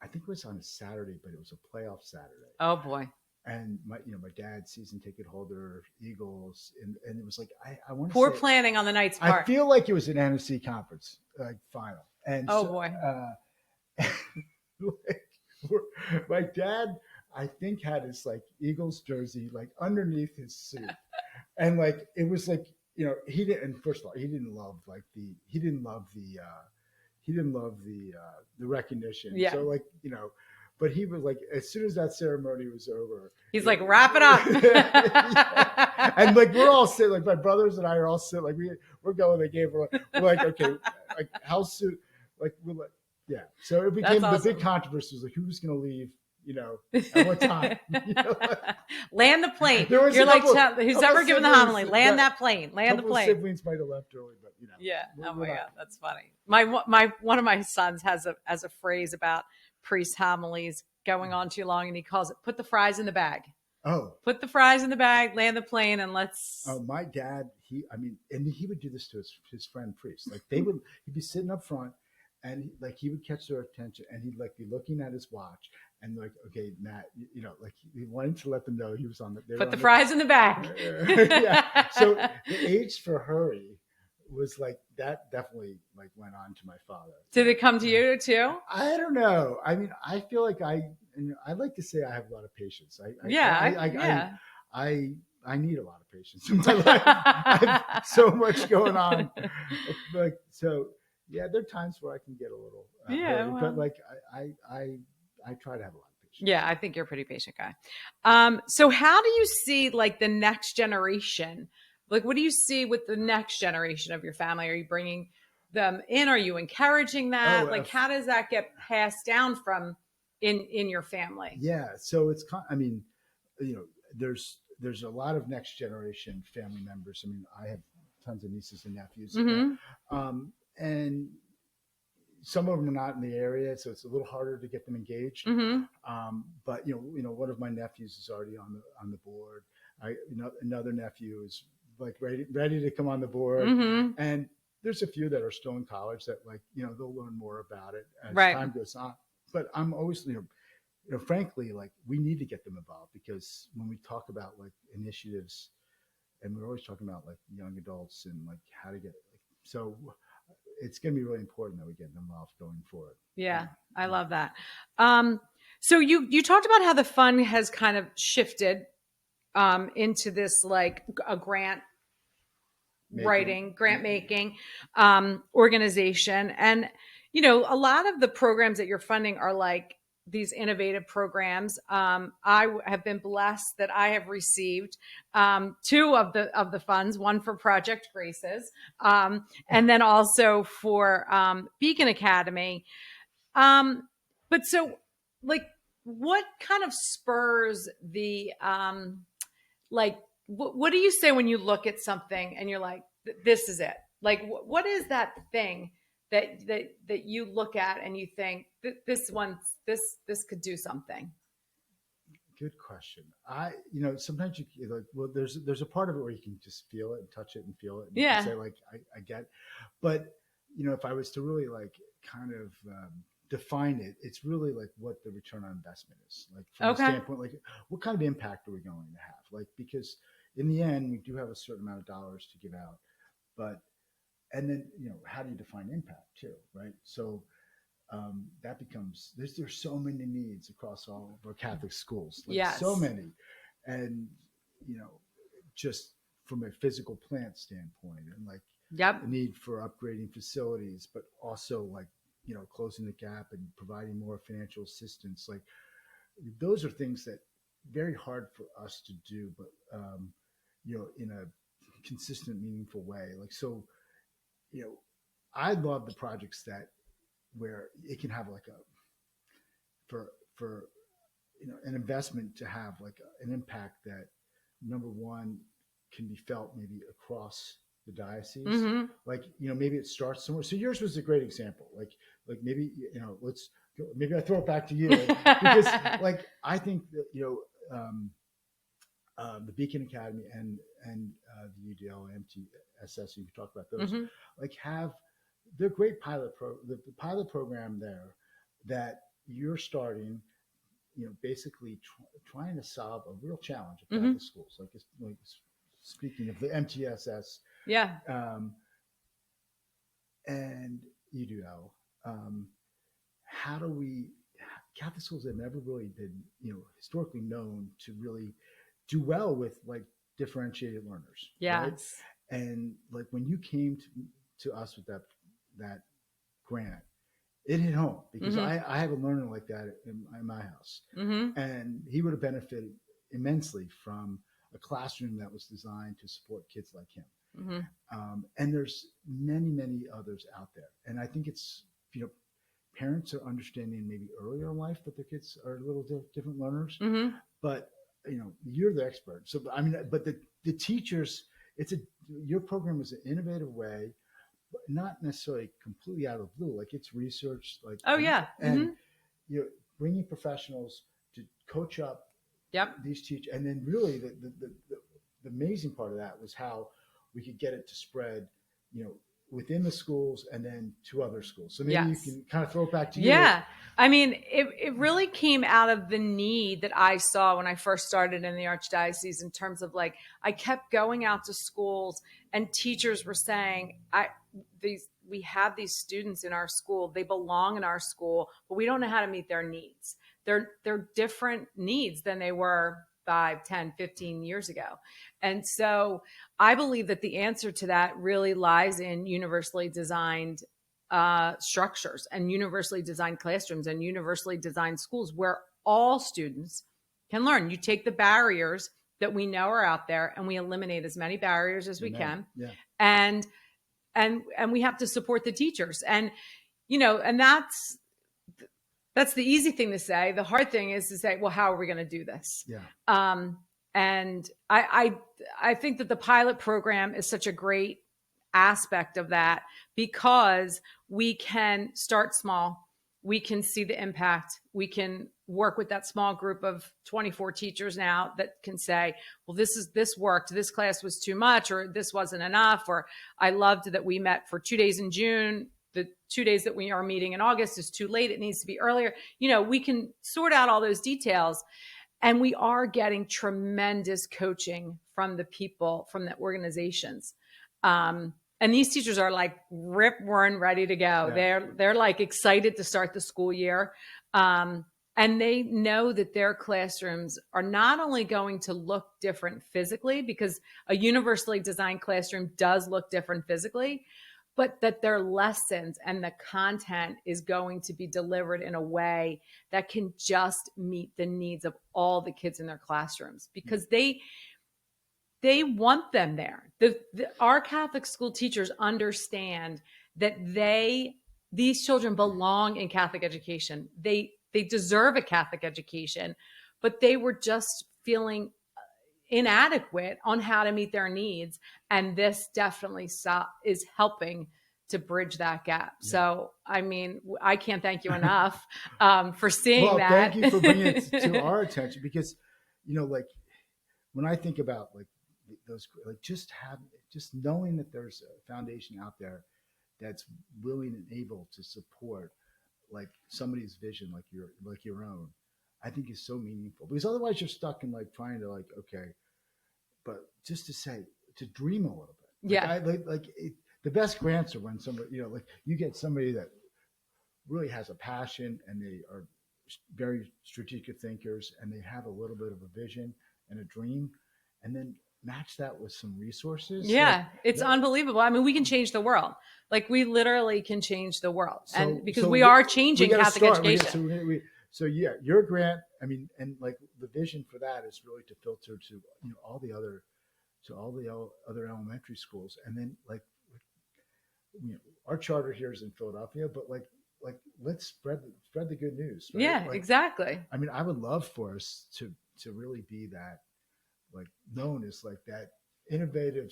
[SPEAKER 2] I think it was on a Saturday, but it was a playoff Saturday.
[SPEAKER 1] Oh boy. And
[SPEAKER 2] my dad, season ticket holder, Eagles, and it was like I want to
[SPEAKER 1] poor planning on the night's part.
[SPEAKER 2] I feel like it was an NFC conference final, and
[SPEAKER 1] boy,
[SPEAKER 2] my dad, I think, had his like Eagles jersey like underneath his suit, and like it was like he didn't. And first of all, he didn't love the recognition. Yeah. So like But he was like, as soon as that ceremony was over,
[SPEAKER 1] he's like, wrap it up.
[SPEAKER 2] And like, we're all sitting, like my brothers and I are all sitting, like we're going to the game. We're like, okay, like how soon? Like we're like, yeah. So it became the big controversy. Was like, who's going to leave? At what time?
[SPEAKER 1] Land the plane. You're like, who's ever given the homily? Land that plane. Land the plane.
[SPEAKER 2] Siblings might have left early, but
[SPEAKER 1] Yeah. Oh my God, that's funny. One of my sons has a phrase about priest homilies going on too long, and he calls it "put the fries in the bag."
[SPEAKER 2] Oh,
[SPEAKER 1] put the fries in the bag, land the plane, and let's.
[SPEAKER 2] Oh, my dad, he would do this to his friend priests. Like he'd be sitting up front, and he would catch their attention, and he'd like be looking at his watch, and like, okay, Matt, like he wanted to let them know he was on the.
[SPEAKER 1] Put the fries in the bag.
[SPEAKER 2] Yeah. So the age for hurry was like that. Definitely like went on to my father.
[SPEAKER 1] Did it come to you too?
[SPEAKER 2] I don't know. I mean, I feel like I like to say I have a lot of patience. I need a lot of patience in my life. I have so much going on. Like, so yeah, there are times where I can get a little, but like I try to have a lot of patience. patient.
[SPEAKER 1] Yeah, I think you're a pretty patient guy. So how do you see like the next generation? Like, what do you see with the next generation of your family? Are you bringing them in? Are you encouraging that? Like, how does that get passed down from in your family?
[SPEAKER 2] Yeah. So it's, I mean, you know, there's a lot of next generation family members. I mean, I have tons of nieces and nephews, and some of them are not in the area, so it's a little harder to get them engaged. But one of my nephews is already on the board. Another nephew is like ready to come on the board, and there's a few that are still in college that they'll learn more about it as time goes on. But I'm always frankly, like, we need to get them involved, because when we talk about like initiatives, and we're always talking about like young adults and like how to get so it's going to be really important that we get them involved going forward.
[SPEAKER 1] Yeah, I love that. So you talked about how the fund has kind of shifted into this like a grant making organization. And, a lot of the programs that you're funding are like these innovative programs. I have been blessed that I have received two of the funds, one for Project Graces, and then also for Beacon Academy. But so, like, what kind of spurs the like? What do you say when you look at something and you're like, this is it? Like, what is that thing that you look at and you think this could do something?
[SPEAKER 2] Good question. Sometimes you like, well, there's a part of it where you can just feel it and touch it and feel it. And you can say like, I get, but if I was to really like kind of define it, it's really like what the return on investment is. Like from the standpoint, like what kind of impact are we going to have? Like, because in the end, we do have a certain amount of dollars to give out, and then, how do you define impact too, right? So that becomes, there's so many needs across all of our Catholic schools, so many. And, just from a physical plant standpoint, and like the need for upgrading facilities, but also like, closing the gap and providing more financial assistance. Like, those are things that very hard for us to do, but, in a consistent, meaningful way. Like, so, I love the projects where it can have like for an investment to have like an impact that, number one, can be felt maybe across the diocese. Like, maybe it starts somewhere. So yours was a great example. Like maybe, maybe I throw it back to you, because like, I think that, the Beacon Academy and the UDL, MTSS, you can talk about those, like they're great the pilot program there that you're starting, basically trying to solve a real challenge at Catholic schools. Like speaking of the MTSS, and UDL, how do Catholic schools have never really been, historically known to really do well with like differentiated learners. Right? And like when you came to us with that grant, it hit home, because I have a learner like that in my house, and he would have benefited immensely from a classroom that was designed to support kids like him. And there's many others out there, and I think it's parents are understanding maybe earlier in life that their kids are a little different learners, but you're the expert. So I mean, but the teachers, your program is an innovative way, but not necessarily completely out of the blue. Like, it's researched, like, and you're bringing professionals to coach up these teachers. And then really the amazing part of that was how we could get it to spread, within the schools and then to other schools. So maybe you can kind of throw it back to you.
[SPEAKER 1] Yeah. I mean, it really came out of the need that I saw when I first started in the Archdiocese, in terms of like, I kept going out to schools and teachers were saying, we have these students in our school, they belong in our school, but we don't know how to meet their needs. They're different needs than they were 5, 10, 15 years ago. And so I believe that the answer to that really lies in universally designed structures and universally designed classrooms and universally designed schools, where all students can learn. You take the barriers that we know are out there, and we eliminate as many barriers as we can.
[SPEAKER 2] Yeah.
[SPEAKER 1] And we have to support the teachers. And, and that's the easy thing to say. The hard thing is to say, well, how are we going to do this?
[SPEAKER 2] Yeah.
[SPEAKER 1] And I think that the pilot program is such a great aspect of that, because we can start small. We can see the impact. We can work with that small group of 24 teachers now that can say, well, this worked. This class was too much, or this wasn't enough. Or I loved that we met for 2 days in June. The 2 days that we are meeting in August is too late. It needs to be earlier. We can sort out all those details. And we are getting tremendous coaching from the people, from the organizations. And these teachers are like rip roaring ready to go. Yeah. They're like excited to start the school year. And they know that their classrooms are not only going to look different physically, because a universally designed classroom does look different physically, but that their lessons and the content is going to be delivered in a way that can just meet the needs of all the kids in their classrooms, because they want them there. Our Catholic school teachers understand that these children belong in Catholic education. They deserve a Catholic education, but they were just feeling inadequate on how to meet their needs. And this definitely is helping to bridge that gap. Yeah. So, I mean, I can't thank you enough for seeing that.
[SPEAKER 2] Thank you for bringing it to our attention, because, like when I think about like those, like just knowing that there's a foundation out there that's willing and able to support like somebody's vision, like your own, I think is so meaningful, because otherwise you're stuck in like trying to like, okay, but just to dream a little bit. Like, yeah. The best grants are when somebody, like you get somebody that really has a passion and they are very strategic thinkers and they have a little bit of a vision and a dream, and then match that with some resources.
[SPEAKER 1] Yeah, it's unbelievable. I mean, we can change the world. Like we literally can change the world. And because we are changing Catholic education.
[SPEAKER 2] So yeah, your grant, I mean, and like the vision for that is really to filter to all the other elementary schools, and then like our charter here is in Philadelphia, but like let's spread the good news. Right?
[SPEAKER 1] Yeah,
[SPEAKER 2] like,
[SPEAKER 1] exactly.
[SPEAKER 2] I mean, I would love for us to really be that, like known as like that innovative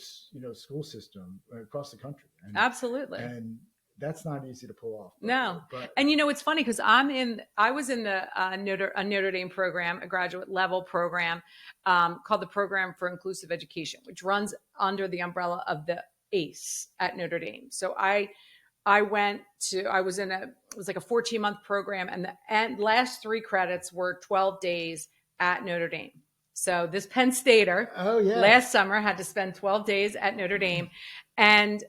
[SPEAKER 2] school system across the country. And,
[SPEAKER 1] absolutely.
[SPEAKER 2] And that's not easy to pull off.
[SPEAKER 1] No. And it's funny because I was in the Notre Dame program, a graduate level program called the Program for Inclusive Education, which runs under the umbrella of the ACE at Notre Dame. So it was like a 14-month program, and the last 3 credits were 12 days at Notre Dame. So this Penn Stater last summer had to spend 12 days at Notre Dame. And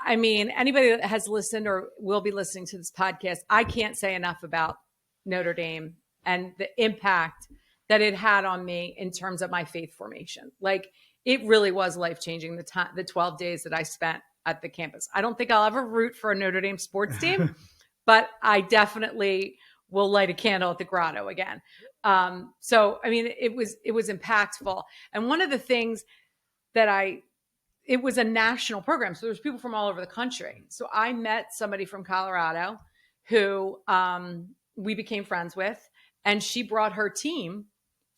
[SPEAKER 1] I mean, anybody that has listened or will be listening to this podcast, I can't say enough about Notre Dame and the impact that it had on me in terms of my faith formation. Like it really was life-changing, the 12 days that I spent at the campus. I don't think I'll ever root for a Notre Dame sports team, but I definitely will light a candle at the grotto again. So, I mean, it was impactful. And one of the things that it was a national program. So there was people from all over the country. So I met somebody from Colorado who we became friends with, and she brought her team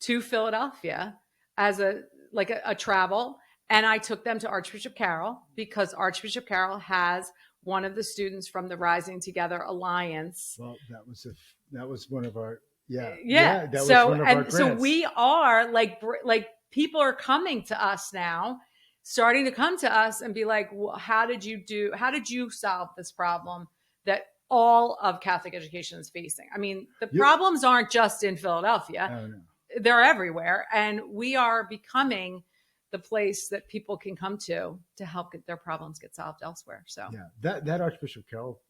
[SPEAKER 1] to Philadelphia as a travel. And I took them to Archbishop Carroll because Archbishop Carroll has one of the students from the Rising Together Alliance.
[SPEAKER 2] Well, that was one of our,
[SPEAKER 1] that was one of our grants. So we are like people are coming to us now, starting to come to us and be like, well, how did you solve this problem that all of Catholic education is facing? I mean, the problems aren't just in Philadelphia.
[SPEAKER 2] Oh, no.
[SPEAKER 1] They're everywhere. And we are becoming the place that people can come to help get their problems get solved elsewhere. So
[SPEAKER 2] that Archbishop Carroll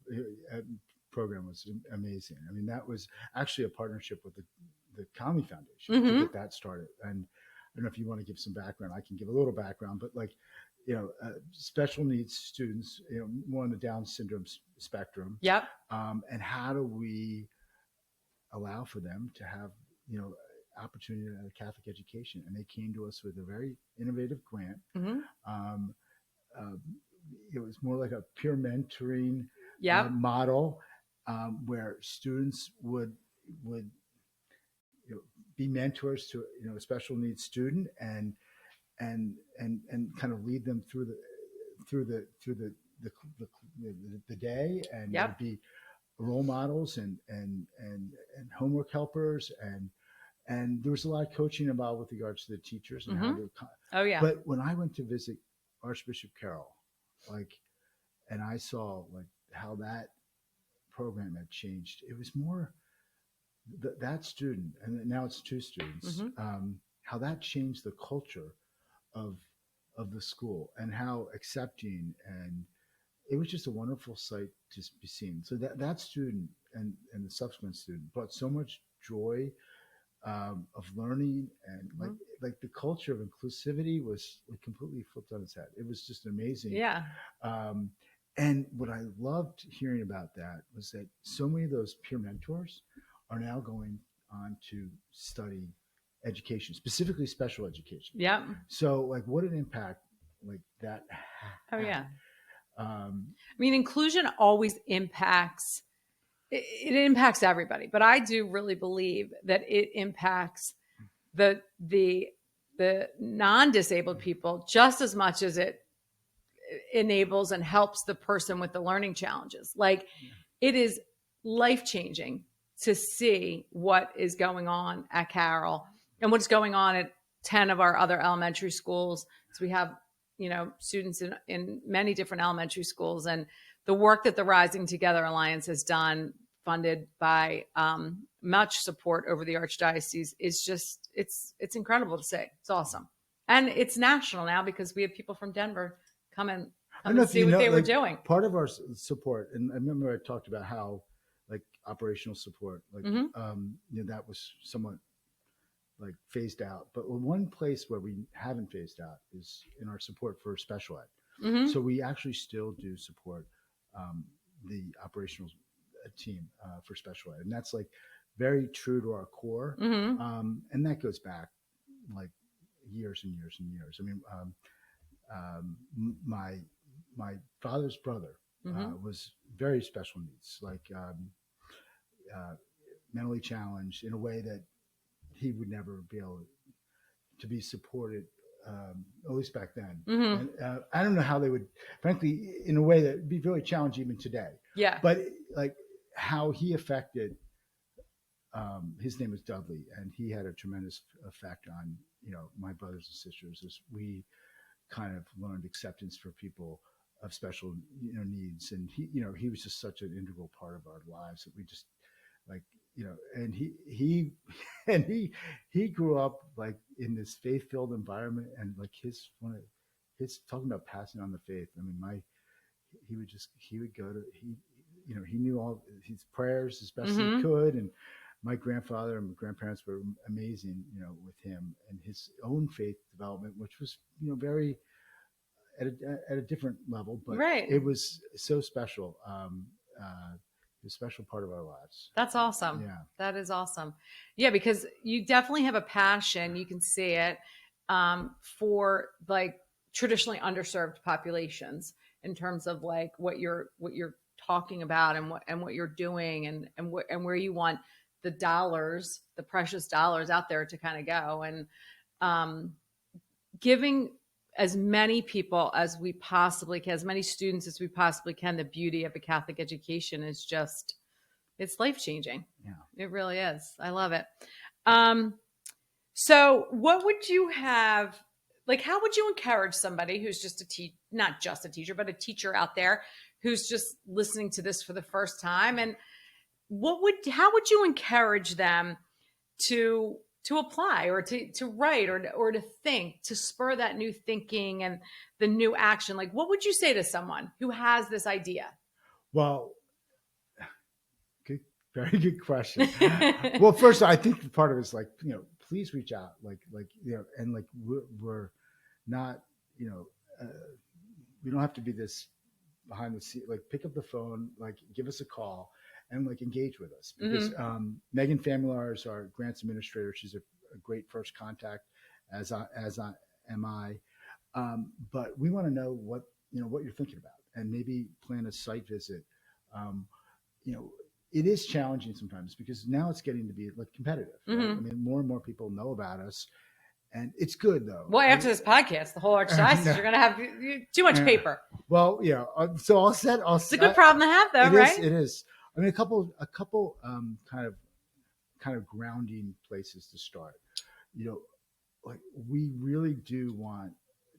[SPEAKER 2] program was amazing. I mean, that was actually a partnership with the Conley Foundation to get that started. And I don't know if you want to give some background. I can give a little background, but like, special needs students, more on the Down syndrome spectrum.
[SPEAKER 1] Yep.
[SPEAKER 2] And how do we allow for them to have opportunity at a Catholic education, and they came to us with a very innovative grant. Um, it was more like a peer mentoring model, where students would be mentors to a special needs student, and kind of lead them through the day, and would be role models and homework helpers, and there was a lot of coaching involved with regards to the teachers and how they But when I went to visit Archbishop Carroll, and I saw how that program had changed, it was more that student, and now it's two students, how that changed the culture of the school, and how accepting, and it was just a wonderful sight to be seen. So that student and the subsequent student brought so much joy of learning, and like the culture of inclusivity was completely flipped on its head. It was just amazing.
[SPEAKER 1] Yeah.
[SPEAKER 2] And what I loved hearing about that was that so many of those peer mentors are now going on to study education, specifically special education.
[SPEAKER 1] Yeah.
[SPEAKER 2] So what an impact that had.
[SPEAKER 1] Oh yeah. I mean, inclusion always impacts, it impacts everybody, but I do really believe that it impacts the non-disabled people just as much as it enables and helps the person with the learning challenges. It is life-changing to see what is going on at Carroll and what's going on at 10 of our other elementary schools. So we have students in many different elementary schools, and the work that the Rising Together Alliance has done, funded by much support over the Archdiocese, is just, it's incredible to see. It's awesome. And it's national now because we have people from Denver come and see what they were doing.
[SPEAKER 2] Part of our support, and I remember I talked about how operational support, that was somewhat phased out. But one place where we haven't phased out is in our support for special ed. So we actually still do support the operational team for special ed, and that's very true to our core. And that goes back years and years and years. I mean, my father's brother was very special needs, mentally challenged in a way that he would never be able to be supported, at least back then. And I don't know how they would, frankly, in a way that would be really challenging even today.
[SPEAKER 1] Yeah.
[SPEAKER 2] But how he affected, his name was Dudley, and he had a tremendous effect on, my brothers and sisters, as we kind of learned acceptance for people of special needs. And he was just such an integral part of our lives that we just and he grew up in this faith-filled environment, and his talking about passing on the faith. I mean, he would go to, he knew all his prayers as best he could, and my grandfather and my grandparents were amazing, with him and his own faith development, which was very at a different level, but it was so special. A special part of our lives.
[SPEAKER 1] That's awesome.
[SPEAKER 2] Yeah.
[SPEAKER 1] That is awesome. Yeah, because you definitely have a passion. You can see it for traditionally underserved populations in terms of what you're talking about, and what you're doing, and where you want the dollars, the precious dollars out there to kind of go, and giving as many people as we possibly can, as many students as we possibly can. The beauty of a Catholic education is just, it's life-changing.
[SPEAKER 2] Yeah.
[SPEAKER 1] It really is. I love it. So what would you have, how would you encourage somebody who's just not just a teacher, but a teacher out there who's just listening to this for the first time? And how would you encourage them to apply, or to write, or to think, to spur that new thinking and the new action? What would you say to someone who has this idea?
[SPEAKER 2] Well, very good question. Well, first, I think part of it is please reach out, and we're not, we don't have to be this behind the scene. Pick up the phone, give us a call, and like engage with us, because Megan Familar is our grants administrator. She's a great first contact, as I am I. But we want to know what you're thinking about, and maybe plan a site visit. It is challenging sometimes because now it's getting to be like competitive. Right? I mean, more and more people know about us, and it's good though.
[SPEAKER 1] Well, after this podcast, the whole Archdiocese, you're going to have too much paper.
[SPEAKER 2] Well, yeah. So I'll set.
[SPEAKER 1] It's a good problem to have, though, right?
[SPEAKER 2] It is. I mean, a couple kind of grounding places to start. Like we really do want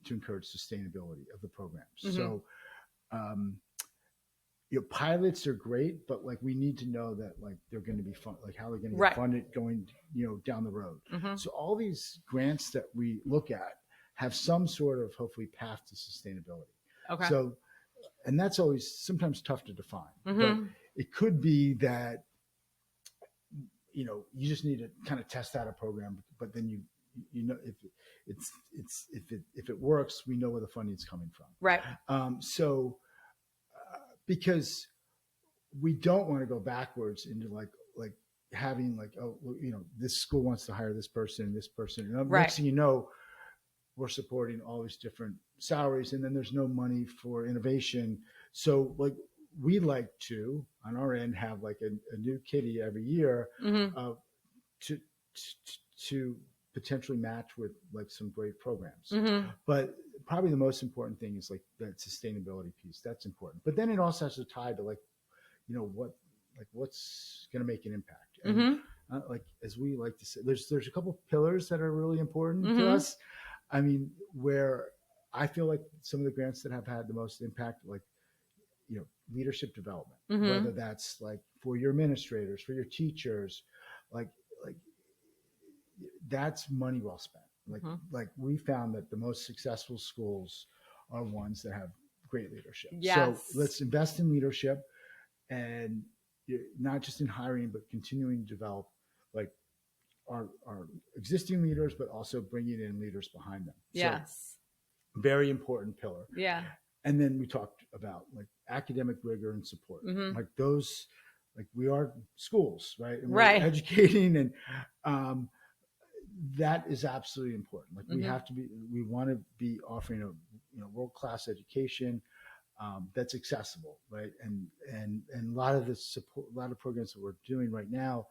[SPEAKER 2] to encourage sustainability of the programs. So, pilots are great, but like we need to know that like they're going to be fun, like how they're going to get funded going, down the road. So all these grants that we look at have some sort of hopefully path to sustainability. Okay. So, and that's always sometimes tough to define. But it could be that you just need to kind of test out a program, but then if it works, we know where the funding is coming from. Right. Because we don't want to go backwards into like having like, this school wants to hire this person. And next thing you know, we're supporting all these different salaries, and then there's no money for innovation. So like we like to, on our end, have like a new kitty every year to potentially match with like some great programs. But probably the most important thing is like that sustainability piece. That's important. But then it also has to tie to like, what's going to make an impact. And like, as we like to say, there's a couple of pillars that are really important to us. I mean, where I feel like some of the grants that have had the most impact, like, leadership development, whether that's like for your administrators, for your teachers, like that's money well spent. Like we found that the most successful schools are ones that have great leadership. Yes. So let's invest in leadership, and not just in hiring, but continuing to develop like our existing leaders, but also bringing in leaders behind them. Yes. So, very important pillar. Yeah. And then we talked about like academic rigor and support, like those, like we are schools, right? And we're educating, and that is absolutely important. Like we want to be offering a world-class education that's accessible, right? And a lot of the programs that we're doing right now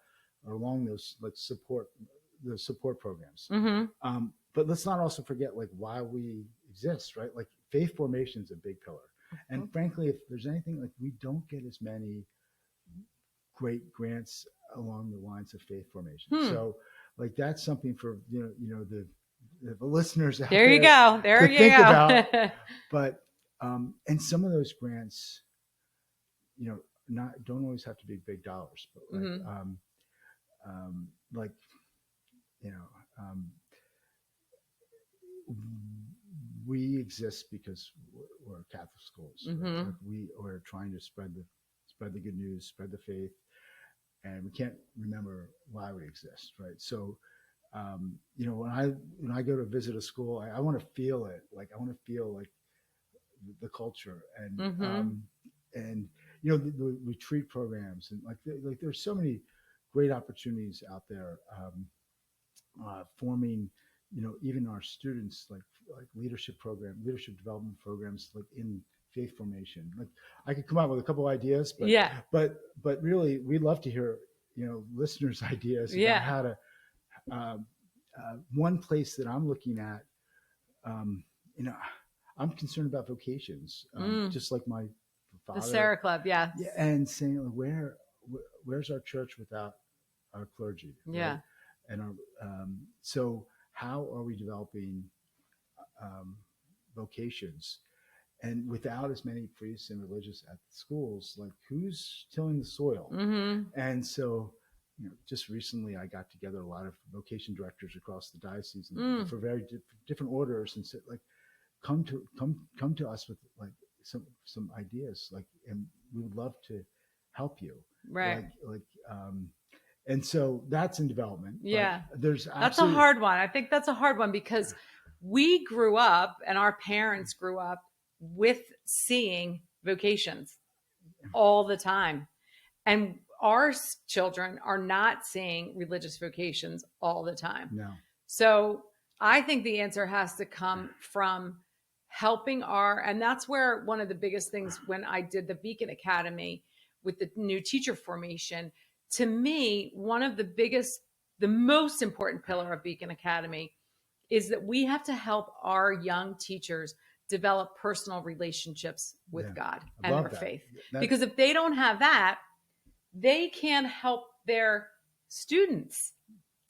[SPEAKER 2] are along those support programs. But let's not also forget like why we exist, right? Like faith formation is a big pillar. And frankly, if there's anything, like we don't get as many great grants along the lines of faith formation. So like that's something for the listeners out there.
[SPEAKER 1] There you go. There you
[SPEAKER 2] think
[SPEAKER 1] go.
[SPEAKER 2] About. But and some of those grants, don't always have to be big dollars, but like we exist because we're Catholic schools. Right? Like we are trying to spread the good news, spread the faith, and we can't remember why we exist, right? So, when I go to visit a school, I want to feel it. Like I want to feel like the culture, and the retreat programs, and like there's so many great opportunities out there, forming. Even our students like leadership development programs, like in faith formation. Like I could come out with a couple ideas, but but really we'd love to hear, listeners' ideas about how to, one place that I'm looking at, I'm concerned about vocations, just like my father.
[SPEAKER 1] The Sarah Club. Yeah.
[SPEAKER 2] And saying where's our church without our clergy? Right? Yeah. And so how are we developing vocations, and without as many priests and religious at the schools, like who's tilling the soil? And so, just recently I got together a lot of vocation directors across the diocese and for very different orders, and said like, come to us with like some ideas, like, and we would love to help you. Right. And so that's in development. Yeah.
[SPEAKER 1] That's a hard one. I think that's a hard one because we grew up and our parents grew up with seeing vocations all the time. And our children are not seeing religious vocations all the time.
[SPEAKER 2] No.
[SPEAKER 1] So I think the answer has to come from helping and that's where one of the biggest things when I did the Beacon Academy with the new teacher formation, to me, one of the most important pillar of Beacon Academy is that we have to help our young teachers develop personal relationships with God and their faith. Because if they don't have that, they can't help their students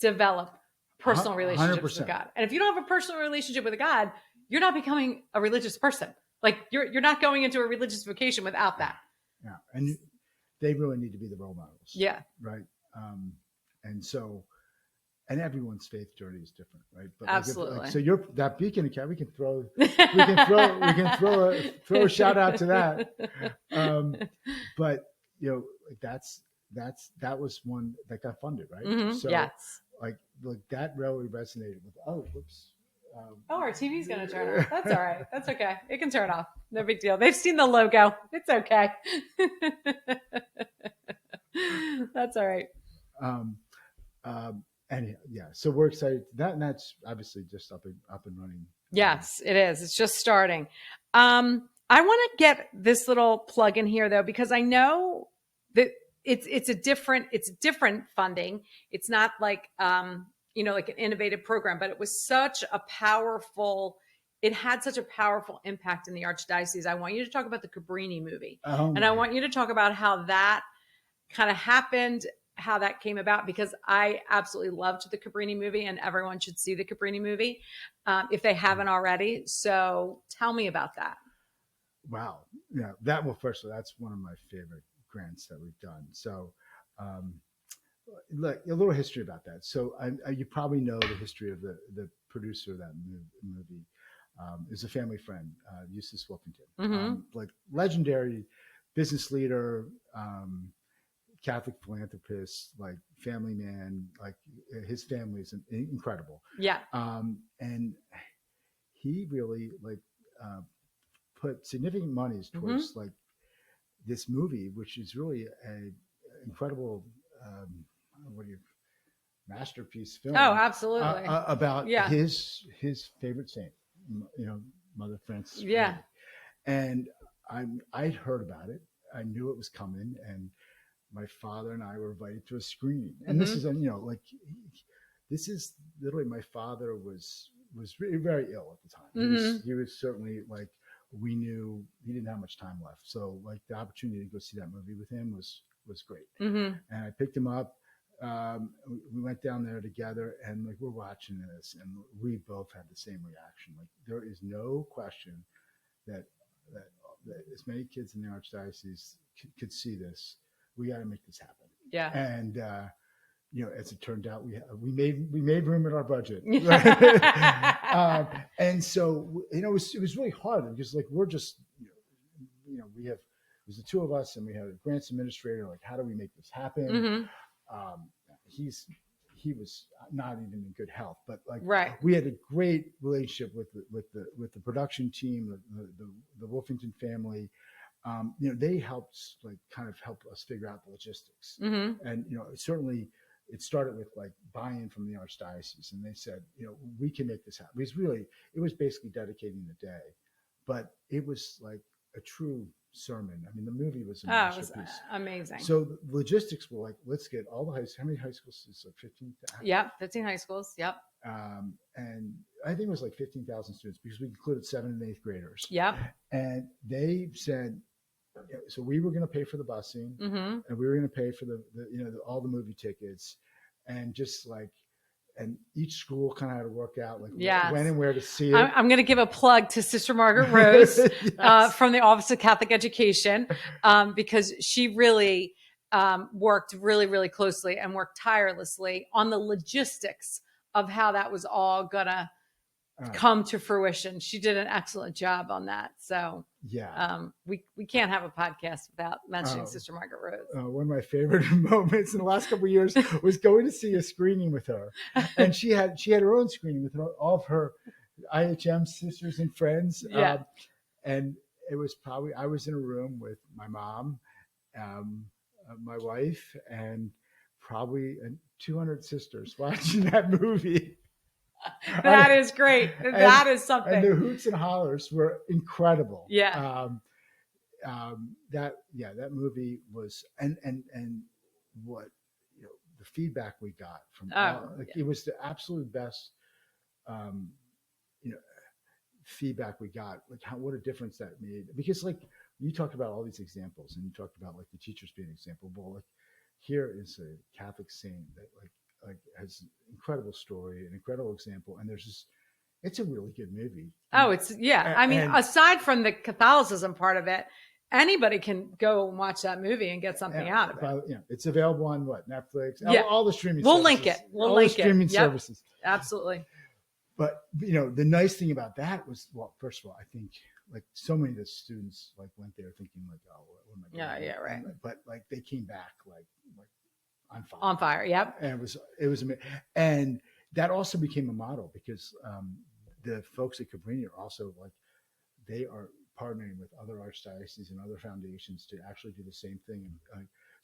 [SPEAKER 1] develop personal relationships
[SPEAKER 2] 100%.
[SPEAKER 1] with God. And if you don't have a personal relationship with God, you're not becoming a religious person. Like you're not going into a religious vocation without that.
[SPEAKER 2] Yeah. And they really need to be the role models.
[SPEAKER 1] Yeah.
[SPEAKER 2] Right. And so, and everyone's faith journey is different, right? But
[SPEAKER 1] absolutely.
[SPEAKER 2] So you're that Beacon Academy. We can throw a shout out to that. But that was one that got funded, right?
[SPEAKER 1] Mm-hmm.
[SPEAKER 2] So
[SPEAKER 1] yes.
[SPEAKER 2] Like that really resonated with. Oh, whoops.
[SPEAKER 1] Our TV's going to turn off. That's all right. That's okay. It can turn off. No big deal. They've seen the logo. It's okay. That's all right.
[SPEAKER 2] And yeah, so we're excited. And that's obviously just up and running.
[SPEAKER 1] Yes, it is. It's just starting. I want to get this little plug in here though, because I know that it's different funding. It's not like like an innovative program, but it was it had such a powerful impact in the Archdiocese. I want you to talk about the Cabrini movie. And I want you to talk about how that kind of happened, how that came about, because I absolutely loved the Cabrini movie and everyone should see the Cabrini movie if they haven't already. So tell me about that.
[SPEAKER 2] Wow. Yeah, firstly, that's one of my favorite grants that we've done. So look, a little history about that. So you probably know the history of the producer of that movie. Is a family friend, Eustace Wilkington,
[SPEAKER 1] Mm-hmm.
[SPEAKER 2] like legendary business leader, Catholic philanthropist, like family man, like his family is incredible.
[SPEAKER 1] Yeah.
[SPEAKER 2] And he really put significant monies towards
[SPEAKER 1] Mm-hmm.
[SPEAKER 2] like this movie, which is really a incredible, masterpiece film.
[SPEAKER 1] Oh, absolutely.
[SPEAKER 2] About his favorite saint, Mother Frances.
[SPEAKER 1] Yeah.
[SPEAKER 2] And I'd heard about it. I knew it was coming, and my father and I were invited to a screening. And this is, this is literally, my father was very, very ill at the time.
[SPEAKER 1] Mm-hmm.
[SPEAKER 2] He was certainly we knew he didn't have much time left. So the opportunity to go see that movie with him was great.
[SPEAKER 1] Mm-hmm.
[SPEAKER 2] And I picked him up. We went down there together, and we're watching this, and we both had the same reaction. There is no question that as many kids in the Archdiocese could see this. We got to make this happen.
[SPEAKER 1] Yeah.
[SPEAKER 2] And as it turned out, we made room in our budget. Right? And so it was really hard because we're just it was the two of us, and we had a grants administrator. How do we make this happen?
[SPEAKER 1] Mm-hmm.
[SPEAKER 2] He was not even in good health, but
[SPEAKER 1] right.
[SPEAKER 2] We had a great relationship with the production team, the Wolfington family. They helped kind of help us figure out the logistics.
[SPEAKER 1] Mm-hmm.
[SPEAKER 2] And certainly it started with buy-in from the Archdiocese, and they said we can make this happen. It was basically dedicating the day, but it was a true sermon. I mean, the movie was a masterpiece.
[SPEAKER 1] It was amazing.
[SPEAKER 2] So the logistics were let's get all the high schools. How many high schools? It's 15.
[SPEAKER 1] Yep, 15 high schools. Yep.
[SPEAKER 2] And I think it was 15,000 students because we included 7th and 8th graders.
[SPEAKER 1] Yep.
[SPEAKER 2] And they said, so we were going to pay for the busing,
[SPEAKER 1] mm-hmm.
[SPEAKER 2] and we were going to pay for the all the movie tickets, and just and each school kind of had to work out
[SPEAKER 1] yes.
[SPEAKER 2] when and where to see it.
[SPEAKER 1] I'm going to give a plug to Sister Margaret Rose yes. From the Office of Catholic Education because she really worked really, really closely and worked tirelessly on the logistics of how that was all going to come to fruition. She did an excellent job on that. So we can't have a podcast without mentioning Sister Margaret Rose.
[SPEAKER 2] One of my favorite moments in the last couple of years was going to see a screening with her, and she had her own screening with all of her IHM sisters and friends. And it was I was in a room with my mom, my wife and probably 200 sisters watching that movie.
[SPEAKER 1] That is great. That is something.
[SPEAKER 2] And the hoots and hollers were incredible.
[SPEAKER 1] Yeah.
[SPEAKER 2] That movie was, and what, the feedback we got from it was the absolute best, feedback we got, like what a difference that made. Because like you talked about all these examples, and you talked about like the teachers being an example. Well, like here is a Catholic saint that like has an incredible story, an incredible example, and it's a really good movie.
[SPEAKER 1] Oh, I mean, aside from the Catholicism part of it, anybody can go and watch that movie and get something out of it.
[SPEAKER 2] It's available on Netflix, all the streaming
[SPEAKER 1] We'll
[SPEAKER 2] services.
[SPEAKER 1] link it. We'll link it.
[SPEAKER 2] Streaming services.
[SPEAKER 1] Absolutely.
[SPEAKER 2] But, the nice thing about that was, well, first of all, I think like so many of the students like went there thinking like, oh, what am I doing?
[SPEAKER 1] Yeah, right.
[SPEAKER 2] But like they came back like on fire.
[SPEAKER 1] On fire, yep.
[SPEAKER 2] And it was amazing. And that also became a model because the folks at Cabrini are also like, they are partnering with other archdioceses and other foundations to actually do the same thing.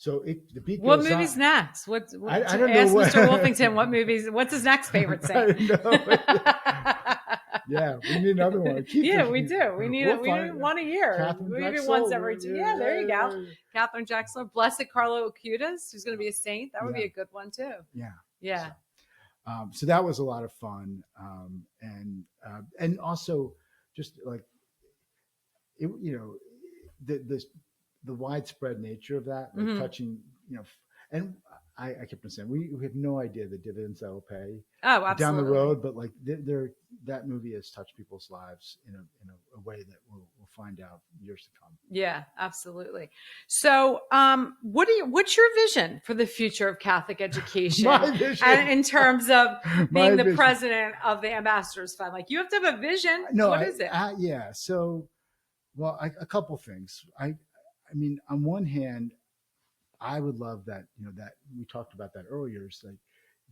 [SPEAKER 2] The beat goes
[SPEAKER 1] What movie's
[SPEAKER 2] on.
[SPEAKER 1] next?
[SPEAKER 2] I don't know.
[SPEAKER 1] Ask Mr. Wolfington what's his next favorite saint?
[SPEAKER 2] Yeah, we need another one.
[SPEAKER 1] We do. We need one a year.
[SPEAKER 2] Catherine
[SPEAKER 1] Maybe
[SPEAKER 2] Drexel.
[SPEAKER 1] once every 2. Yeah, there you go. Catherine Drexler, Blessed Carlo Acutis, who's going to be a saint. That would be a good one too. Yeah.
[SPEAKER 2] So that was a lot of fun, and also just like it, the widespread nature of that, like touching, and I kept on saying we have no idea the dividends that will pay down the road, but like that movie has touched people's lives in a way that we'll find out years to come.
[SPEAKER 1] Yeah, absolutely. So, what's your vision for the future of Catholic education?
[SPEAKER 2] My vision.
[SPEAKER 1] And in terms of being the president of the Ambassadors Fund, like you have to have a vision.
[SPEAKER 2] No,
[SPEAKER 1] what is it?
[SPEAKER 2] So, well, a couple things. I mean, on one hand, I would love that, that we talked about that earlier. It's like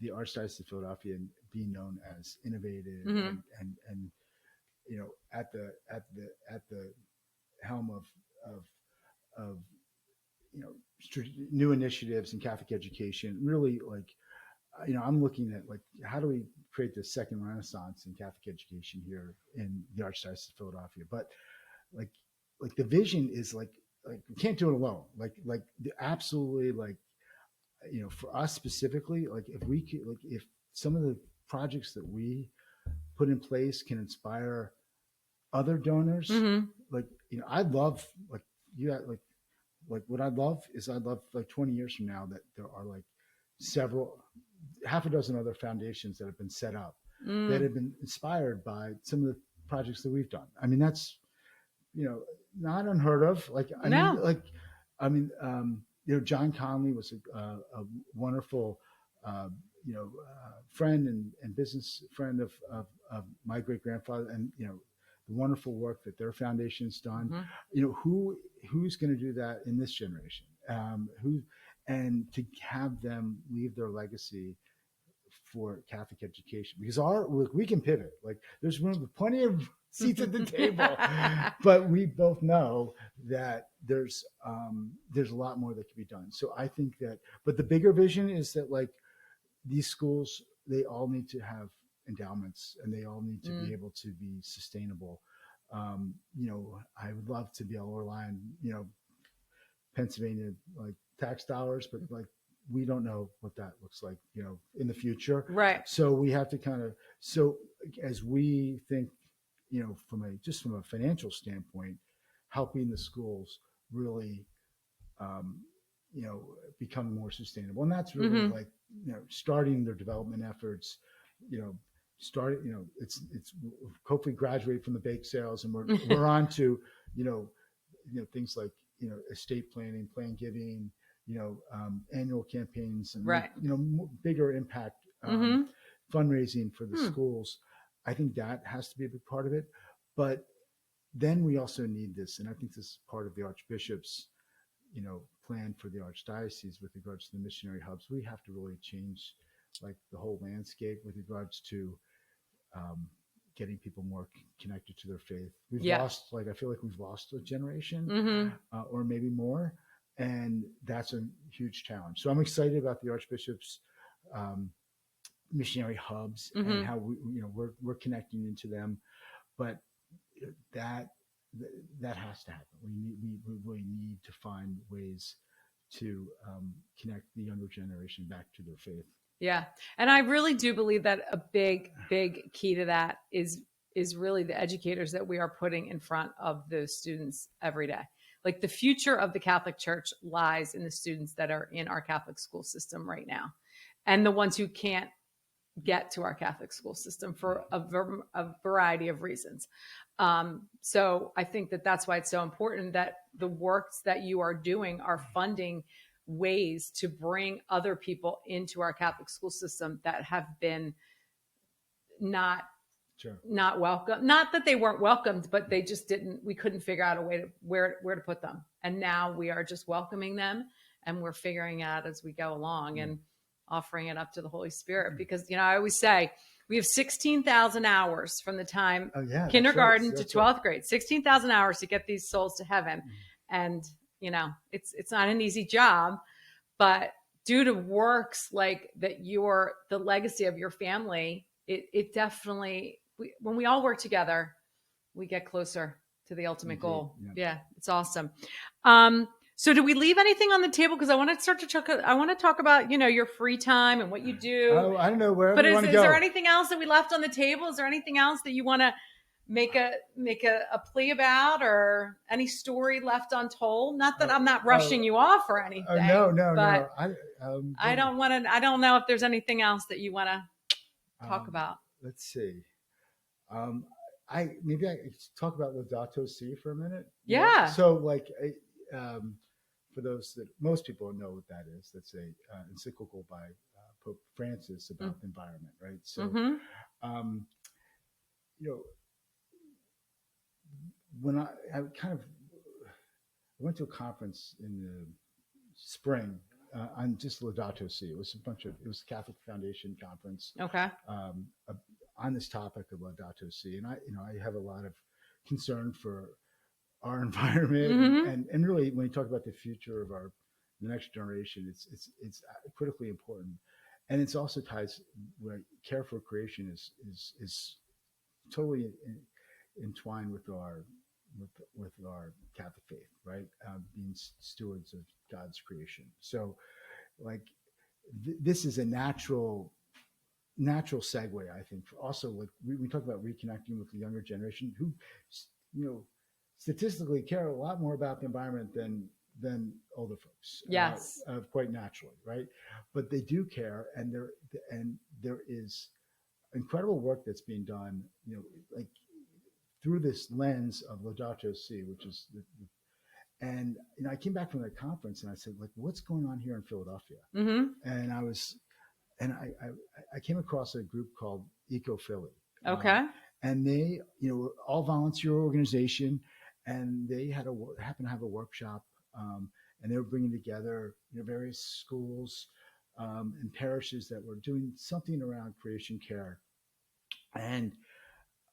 [SPEAKER 2] the Archdiocese of Philadelphia being known as innovative and at the helm of new initiatives in Catholic education. Really, like, I'm looking at like how do we create this second renaissance in Catholic education here in the Archdiocese of Philadelphia? But like the vision is like we can't do it alone. Like absolutely, like, for us specifically, like if we could, like if some of the projects that we put in place can inspire other donors, like, I'd love what I'd love is like 20 years from now that there are like half a dozen other foundations that have been set up that have been inspired by some of the projects that we've done. I mean, that's, not unheard of. John Conley was a wonderful, friend and business friend of my great grandfather, and the wonderful work that their foundation's done. Who's going to do that in this generation? And to have them leave their legacy for Catholic education, because we can pivot. Like there's room for plenty of seats at the table, but we both know that there's a lot more that can be done. So I think that, but the bigger vision is that like these schools, they all need to have endowments and they all need to be able to be sustainable. I would love to be able to rely on, Pennsylvania, like tax dollars, but like, we don't know what that looks like, in the future.
[SPEAKER 1] Right.
[SPEAKER 2] So we have to as we think, from a financial standpoint, helping the schools really, become more sustainable. And that's really like, starting their development efforts, it's hopefully graduate from the bake sales, and we're on to, things like, estate planning, plan giving, annual campaigns, and bigger impact fundraising for the schools. I think that has to be a big part of it. But then we also need this, and I think this is part of the Archbishop's, plan for the Archdiocese with regards to the missionary hubs. We have to really change like the whole landscape with regards to getting people more connected to their faith. We've lost, I feel like we've lost a generation or maybe more. And that's a huge challenge. So I'm excited about the Archbishop's missionary hubs and how we're connecting into them. But that has to happen. We really need to find ways to connect the younger generation back to their faith.
[SPEAKER 1] Yeah. And I really do believe that a big key to that is really the educators that we are putting in front of those students every day. Like the future of the Catholic Church lies in the students that are in our Catholic school system right now, and the ones who can't get to our Catholic school system for a variety of reasons. So I think that that's why it's so important that the works that you are doing are funding ways to bring other people into our Catholic school system that have been not welcome. Not that they weren't welcomed, but they just we couldn't figure out a way to where to put them. And now we are just welcoming them, and we're figuring out as we go along and offering it up to the Holy Spirit. Because, I always say we have 16,000 hours from the time kindergarten to 12th grade, 16,000 hours to get these souls to heaven. And, it's not an easy job, but due to works like that, the legacy of your family, it definitely, when we all work together, we get closer to the ultimate goal. Yeah, it's awesome. So do we leave anything on the table? Because I want to talk about, your free time and what you do.
[SPEAKER 2] Oh, I don't know, wherever you want to go.
[SPEAKER 1] Is there anything else that we left on the table? Is there anything else that you want to make a plea about, or any story left untold? Not that I'm not rushing you off or anything.
[SPEAKER 2] No.
[SPEAKER 1] I don't know if there's anything else that you want to talk about.
[SPEAKER 2] Let's see. Maybe I talk about Laudato Si for a minute.
[SPEAKER 1] Yeah.
[SPEAKER 2] So for those that most people know what that is, that's a encyclical by Pope Francis about the environment, right? So, when I went to a conference in the spring on just Laudato Si. It was a Catholic Foundation conference.
[SPEAKER 1] Okay.
[SPEAKER 2] On this topic of Laudato Si, and I have a lot of concern for our environment, and really when you talk about the future of the next generation, it's critically important, and it's also ties where care for creation is totally entwined with our Catholic faith, right? Being stewards of God's creation. So, this is a natural segue, I think. Also, we talk about reconnecting with the younger generation, who, statistically care a lot more about the environment than older folks.
[SPEAKER 1] Yes,
[SPEAKER 2] quite naturally, right? But they do care, and there is incredible work that's being done, through this lens of Laudato Si, which is and I came back from that conference and I said, what's going on here in Philadelphia? And I came across a group called Eco Philly.
[SPEAKER 1] Okay.
[SPEAKER 2] And they, all volunteer organization, and they happened to have a workshop, and they were bringing together various schools and parishes that were doing something around creation care. And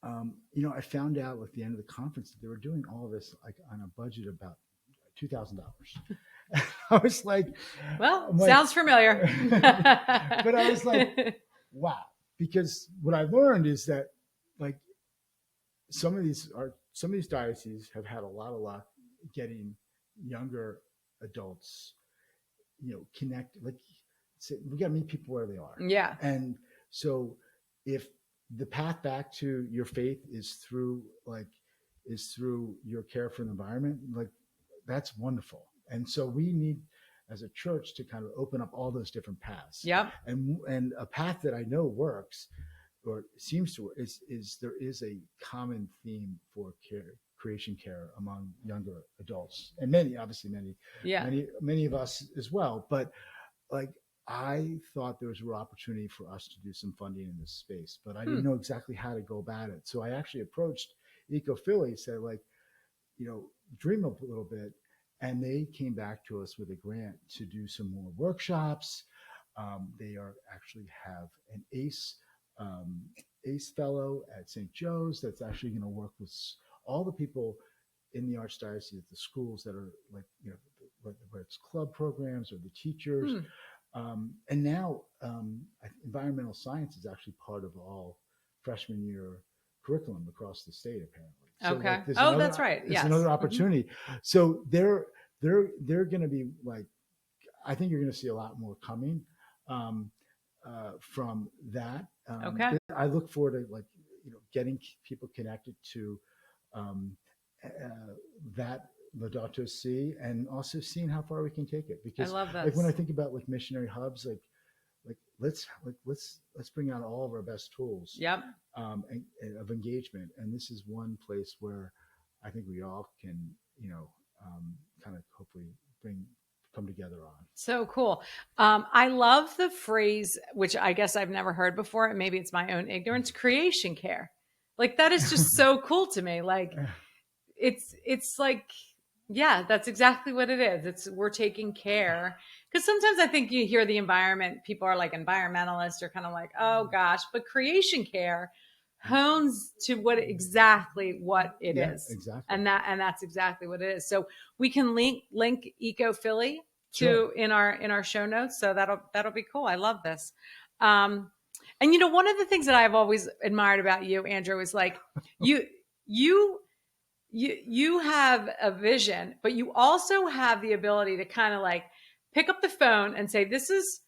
[SPEAKER 2] I found out at the end of the conference that they were doing all of this on a budget of about $2,000. I was like,
[SPEAKER 1] sounds familiar.
[SPEAKER 2] But I was like, wow, because what I learned is that some of these dioceses have had a lot of luck getting younger adults, connect. We got to meet people where they are.
[SPEAKER 1] Yeah.
[SPEAKER 2] And so if the path back to your faith is through your care for the environment, that's wonderful. And so we need, as a church, to kind of open up all those different paths.
[SPEAKER 1] Yep.
[SPEAKER 2] And a path that I know works, or seems to work, is there is a common theme for creation care among younger adults, and many of us as well. But I thought there was a real opportunity for us to do some funding in this space, but I didn't know exactly how to go about it. So I actually approached Eco Philly, said dream a little bit. And they came back to us with a grant to do some more workshops. They actually have an ACE fellow at St. Joe's that's actually going to work with all the people in the Archdiocese at the schools that are whether it's club programs or the teachers. And now environmental science is actually part of all freshman year curriculum across the state, apparently. So
[SPEAKER 1] Okay.
[SPEAKER 2] that's right. It's another opportunity. So they're going to be like, I think you're going to see a lot more coming from that. I look forward to getting people connected to that Laudato Si, and also seeing how far we can take it. Because
[SPEAKER 1] I love this.
[SPEAKER 2] Like when I think about missionary hubs, let's bring out all of our best tools.
[SPEAKER 1] Yep.
[SPEAKER 2] And of engagement, and this is one place where I think we all can kind of hopefully come together on.
[SPEAKER 1] So cool. I love the phrase, which I guess I've never heard before, and maybe it's my own ignorance, creation care. Like that is just so cool to me. Like it's like, yeah, that's exactly what it is. We're taking care. Because sometimes I think you hear the environment, people are like environmentalists, are kind of like, oh gosh, but creation care hones to exactly what it is.
[SPEAKER 2] Exactly.
[SPEAKER 1] And that's exactly what it is. So we can link Eco Philly
[SPEAKER 2] Sure.
[SPEAKER 1] in our show notes. So that'll be cool. I love this. And one of the things that I've always admired about you, Andrew, is like you have a vision, but you also have the ability to kind of like pick up the phone and say, this is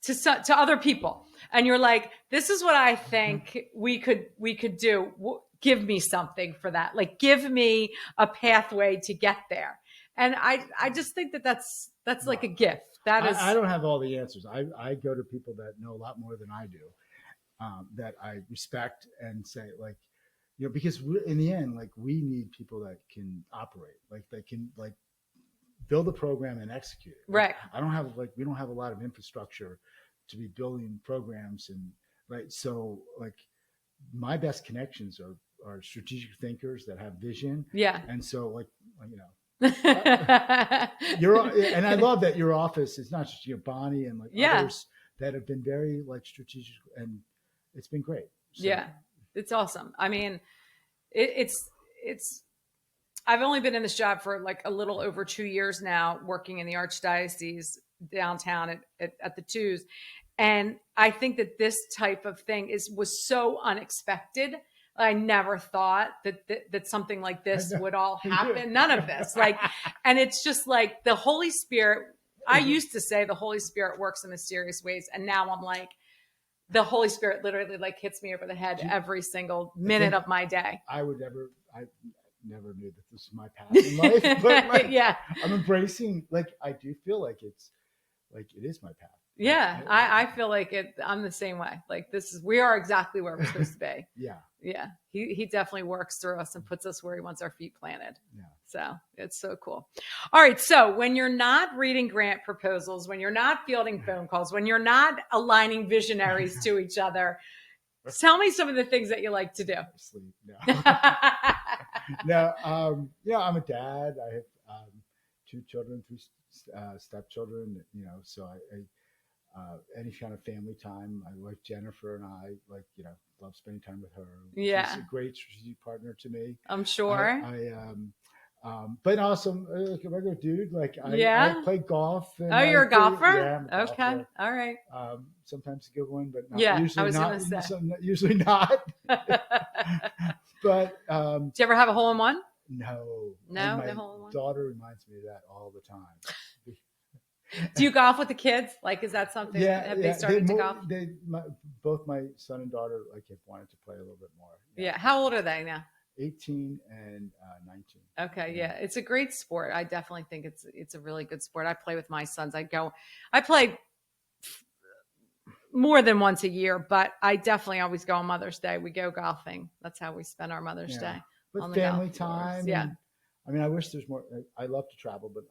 [SPEAKER 1] to other people. And you're like, this is what I think we could do. Give me something for that. Like, give me a pathway to get there. And I just think that's like a gift.
[SPEAKER 2] I don't have all the answers. I go to people that know a lot more than I do, that I respect and say, like, because in the end, like, we need people that can operate, like they can like build a program and execute it.
[SPEAKER 1] Right.
[SPEAKER 2] We don't have a lot of infrastructure to be building programs, and right. So like my best connections are strategic thinkers that have vision.
[SPEAKER 1] Yeah.
[SPEAKER 2] And so like, and I love that your office is not just Bonnie and like others that have been very like strategic, and it's been great. So.
[SPEAKER 1] Yeah. It's awesome. I mean, it's I've only been in this job for like a little over 2 years now, working in the Archdiocese downtown at the Twos. And I think that this type of thing was so unexpected. I never thought that something like this would all happen. None of this. And it's just like the Holy Spirit. I used to say the Holy Spirit works in mysterious ways. And now I'm like, the Holy Spirit literally like hits me over the head every single minute of my day.
[SPEAKER 2] I never knew that this was my path in life, but
[SPEAKER 1] yeah,
[SPEAKER 2] I'm embracing, I do feel like it is my path.
[SPEAKER 1] Yeah. I feel like I'm the same way. Like we are exactly where we're supposed to be.
[SPEAKER 2] Yeah.
[SPEAKER 1] Yeah. He definitely works through us and puts us where he wants our feet planted.
[SPEAKER 2] Yeah.
[SPEAKER 1] So it's so cool. All right. So when you're not reading grant proposals, when you're not fielding phone calls, when you're not aligning visionaries to each other, tell me some of the things that you like to do.
[SPEAKER 2] Sleep. No. I'm a dad. I have 2 children, 3 stepchildren, so I any kind of family time. My wife Jennifer and I love spending time with her.
[SPEAKER 1] Yeah.
[SPEAKER 2] She's a great strategic partner to me.
[SPEAKER 1] I'm sure.
[SPEAKER 2] But also like a regular dude. I play golf. And
[SPEAKER 1] you're a golfer?
[SPEAKER 2] Yeah, I'm a
[SPEAKER 1] okay.
[SPEAKER 2] golfer.
[SPEAKER 1] All right.
[SPEAKER 2] Sometimes a good one, but not,
[SPEAKER 1] usually not.
[SPEAKER 2] But
[SPEAKER 1] do you ever have a hole in one?
[SPEAKER 2] No.
[SPEAKER 1] No,
[SPEAKER 2] my
[SPEAKER 1] hole in one.
[SPEAKER 2] daughter reminds me of that all the time.
[SPEAKER 1] Do you golf with the kids? Like, is that something? Have they started to golf?
[SPEAKER 2] Both my son and daughter have wanted to play a little bit more.
[SPEAKER 1] Yeah. How old are they now?
[SPEAKER 2] 18 and 19.
[SPEAKER 1] Okay. Yeah. It's a great sport. I definitely think it's a really good sport. I play with my sons. I play more than once a year, but I definitely always go on Mother's Day. We go golfing. That's how we spend our Mother's Day.
[SPEAKER 2] With family time. Yeah. I wish there's more. I love to travel, but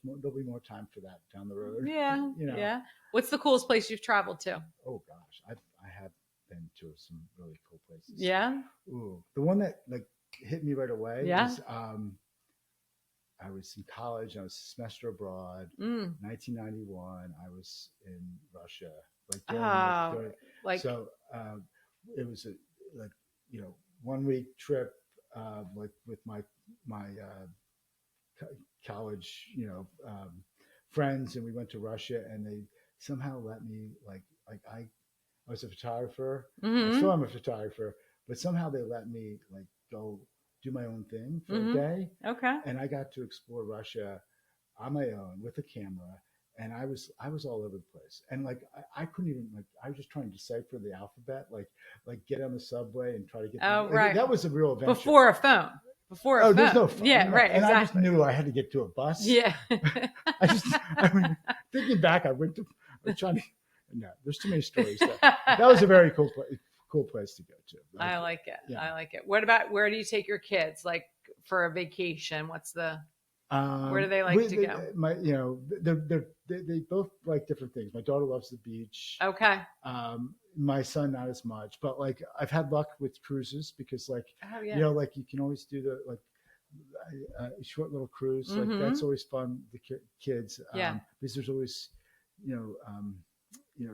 [SPEAKER 2] there'll be more time for that down the road.
[SPEAKER 1] Yeah. Yeah. What's the coolest place you've traveled to?
[SPEAKER 2] Oh gosh. I have been to some really cool places.
[SPEAKER 1] Yeah.
[SPEAKER 2] Ooh, the one that hit me right away.
[SPEAKER 1] Yeah.
[SPEAKER 2] Was, I was in college. I was a semester abroad. 1991. I was in Russia. So it was a 1 week trip with my college, friends, and we went to Russia, and they somehow let me I was a photographer. I still am a photographer, but somehow they let me go do my own thing for a day.
[SPEAKER 1] Okay.
[SPEAKER 2] And I got to explore Russia on my own with a camera. And I was all over the place. And I couldn't even I was just trying to decipher the alphabet, get on the subway and try to get.
[SPEAKER 1] Oh, right.
[SPEAKER 2] That was a real adventure.
[SPEAKER 1] Before a phone.
[SPEAKER 2] There's no phone.
[SPEAKER 1] Yeah, right.
[SPEAKER 2] And
[SPEAKER 1] exactly.
[SPEAKER 2] I just knew I had to get to a bus.
[SPEAKER 1] Yeah.
[SPEAKER 2] Thinking back, I was trying to. No, there's too many stories. That was a very cool place to go to.
[SPEAKER 1] I like it.
[SPEAKER 2] Yeah.
[SPEAKER 1] I like it. What about, where do you take your kids? For a vacation? What's the? Where do they like to go?
[SPEAKER 2] They both like different things. My daughter loves the beach.
[SPEAKER 1] Okay.
[SPEAKER 2] My son not as much, but I've had luck with cruises because
[SPEAKER 1] oh, yeah.
[SPEAKER 2] you can always do the short little cruise. That's always fun. The kids.
[SPEAKER 1] Yeah.
[SPEAKER 2] Because there's always,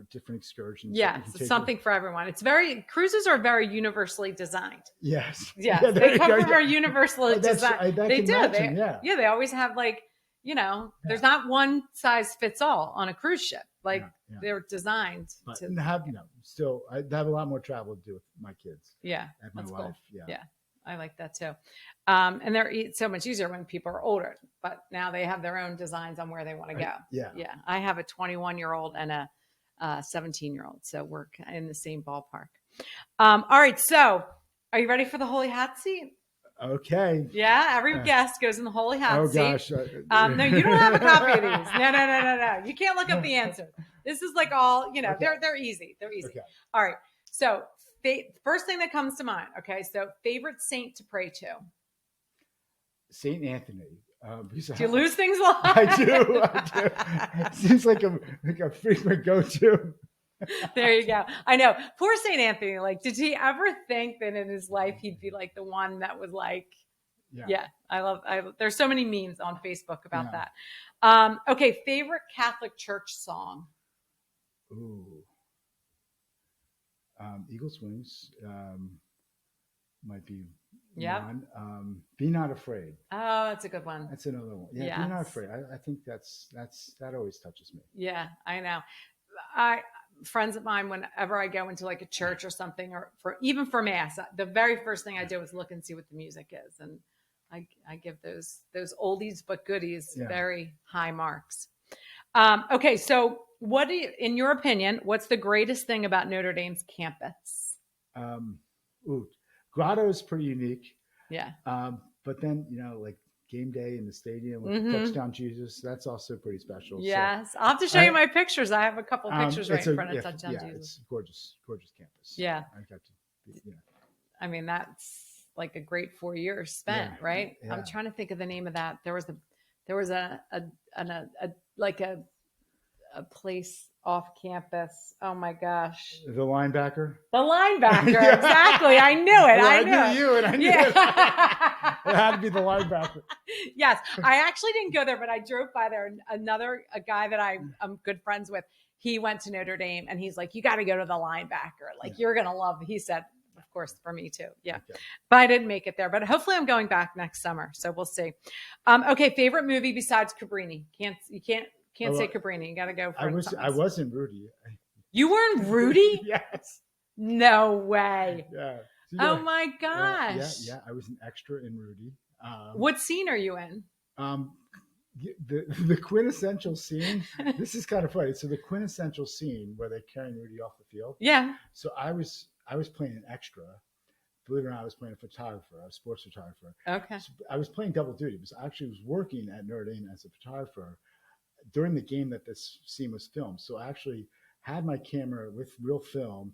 [SPEAKER 2] different excursions.
[SPEAKER 1] Yeah, it's something for everyone. Cruises are very universally designed.
[SPEAKER 2] Yes.
[SPEAKER 1] Yeah, they come from very universally designed. They do.
[SPEAKER 2] Imagine,
[SPEAKER 1] They always have there's not one size fits all on a cruise ship. They're designed to
[SPEAKER 2] have still I have a lot more travel to do with my kids.
[SPEAKER 1] Yeah.
[SPEAKER 2] And my wife.
[SPEAKER 1] Cool.
[SPEAKER 2] Yeah.
[SPEAKER 1] Yeah. I like that too. And they're so much easier when people are older, but now they have their own designs on where they want to go.
[SPEAKER 2] Yeah.
[SPEAKER 1] Yeah. I have a 21-year-old and a 17-year-old. So we're in the same ballpark. All right. So are you ready for the holy hot seat?
[SPEAKER 2] Okay.
[SPEAKER 1] Yeah. Every guest goes in the holy hot seat.
[SPEAKER 2] Gosh.
[SPEAKER 1] No, you don't have a copy of these. No. You can't look up the answer. This is all, okay. They're easy. They're easy.
[SPEAKER 2] Okay.
[SPEAKER 1] All right. So first thing that comes to mind. Okay. So favorite saint to pray to?
[SPEAKER 2] Saint Anthony.
[SPEAKER 1] Do you lose things a lot?
[SPEAKER 2] I do. It seems like a frequent go-to.
[SPEAKER 1] There you go. I know. Poor Saint Anthony. Did he ever think that in his life he'd be the one that was yeah. There's so many memes on Facebook about that. Okay. Favorite Catholic church song?
[SPEAKER 2] Ooh. Eagles Wings might be one. Be Not Afraid.
[SPEAKER 1] Oh, that's a good one.
[SPEAKER 2] That's another one. Yeah, yes. Be Not Afraid. I think that always touches me.
[SPEAKER 1] Yeah, I know. Friends of mine, whenever I go into a church or something, or even for mass, the very first thing I do is look and see what the music is, and I give those oldies but goodies very high marks. Okay, so what do you, in your opinion, what's the greatest thing about Notre Dame's campus?
[SPEAKER 2] Grotto is pretty unique.
[SPEAKER 1] Yeah.
[SPEAKER 2] But then, game day in the stadium with Touchdown Jesus, that's also pretty special.
[SPEAKER 1] Yes. So, I'll have to show you my pictures. I have a couple pictures right in front of Touchdown Jesus.
[SPEAKER 2] It's gorgeous campus.
[SPEAKER 1] Yeah.
[SPEAKER 2] I got to,
[SPEAKER 1] I mean, that's a great 4 years spent, right? Yeah. I'm trying to think of the name of that. There was a place off campus. Oh my gosh.
[SPEAKER 2] The linebacker?
[SPEAKER 1] The linebacker. Exactly. I knew it.
[SPEAKER 2] Well, I knew you and I knew it. It had to be the linebacker.
[SPEAKER 1] Yes. I actually didn't go there, but I drove by there. A guy that I'm good friends with, he went to Notre Dame and he's like, you got to go to the linebacker. You're going to love it. He said, of course, for me too. Yeah. Okay. But I didn't make it there, but hopefully I'm going back next summer. So we'll see. Okay. Favorite movie besides Cabrini? You can't say Cabrini. You got to go for
[SPEAKER 2] I was in Rudy.
[SPEAKER 1] You were in Rudy?
[SPEAKER 2] Yes.
[SPEAKER 1] No way.
[SPEAKER 2] Yeah. So,
[SPEAKER 1] oh my gosh.
[SPEAKER 2] Yeah. I was an extra in Rudy.
[SPEAKER 1] What scene are you in?
[SPEAKER 2] The quintessential scene. This is kind of funny. So the quintessential scene where they're carrying Rudy off the field.
[SPEAKER 1] Yeah.
[SPEAKER 2] So I was playing an extra. Believe it or not, I was playing a photographer, a sports photographer.
[SPEAKER 1] Okay.
[SPEAKER 2] So I was playing double duty because I actually was working at Notre Dame as a photographer during the game that this scene was filmed. So I actually had my camera with real film,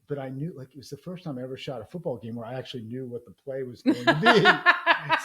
[SPEAKER 2] but I knew it was the first time I ever shot a football game where I actually knew what the play was going to be.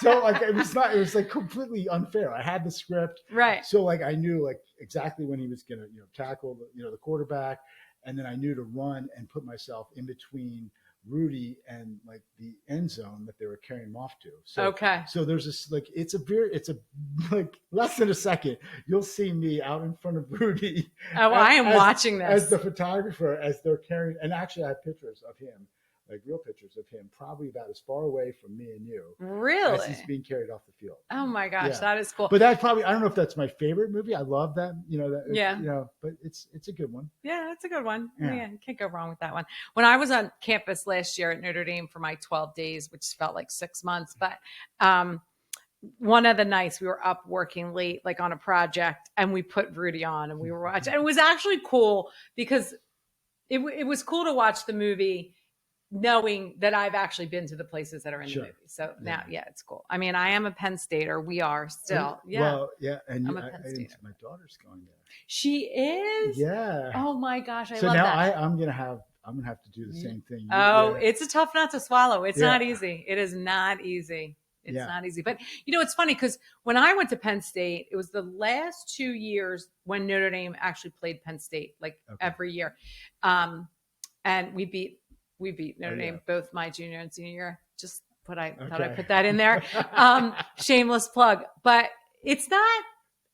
[SPEAKER 2] So it was completely unfair. I had the script.
[SPEAKER 1] Right.
[SPEAKER 2] So I knew exactly when he was going to, tackle the quarterback. And then I knew to run and put myself in between Rudy and the end zone that they were carrying him off to. So,
[SPEAKER 1] okay.
[SPEAKER 2] So there's this it's a less than a second. You'll see me out in front of Rudy.
[SPEAKER 1] Oh, I am watching this
[SPEAKER 2] as the photographer as they're carrying. And actually, I have pictures of him like real pictures of him, probably about as far away from me and you
[SPEAKER 1] Really?
[SPEAKER 2] as he's being carried off the field.
[SPEAKER 1] Oh my gosh, that is cool.
[SPEAKER 2] But that's probably, I don't know if that's my favorite movie. I love that,
[SPEAKER 1] Yeah.
[SPEAKER 2] but it's a good one.
[SPEAKER 1] Yeah, it's a good one. Yeah, you can't go wrong with that one. When I was on campus last year at Notre Dame for my 12 days, which felt like 6 months, but one of the nights we were up working late, like on a project, and we put Rudy on and we were watching. And it was actually cool because it was cool to watch the movie knowing that I've actually been to the places that are in the movie. So now, it's cool. I mean, I am a Penn Stater. We are still. Yeah.
[SPEAKER 2] Well, yeah. And
[SPEAKER 1] I'm a Penn Stater.
[SPEAKER 2] my daughter's going there.
[SPEAKER 1] She is?
[SPEAKER 2] Yeah.
[SPEAKER 1] Oh my gosh. I
[SPEAKER 2] so
[SPEAKER 1] love
[SPEAKER 2] now
[SPEAKER 1] that.
[SPEAKER 2] I'm going to have to do the same thing.
[SPEAKER 1] It's a tough nut to swallow. It's not easy. It is not easy. It's not easy. But, it's funny because when I went to Penn State, it was the last 2 years when Notre Dame actually played Penn State, every year. And we beat Notre Dame, both my junior and senior year. Just thought I put that in there. Shameless plug. But it's not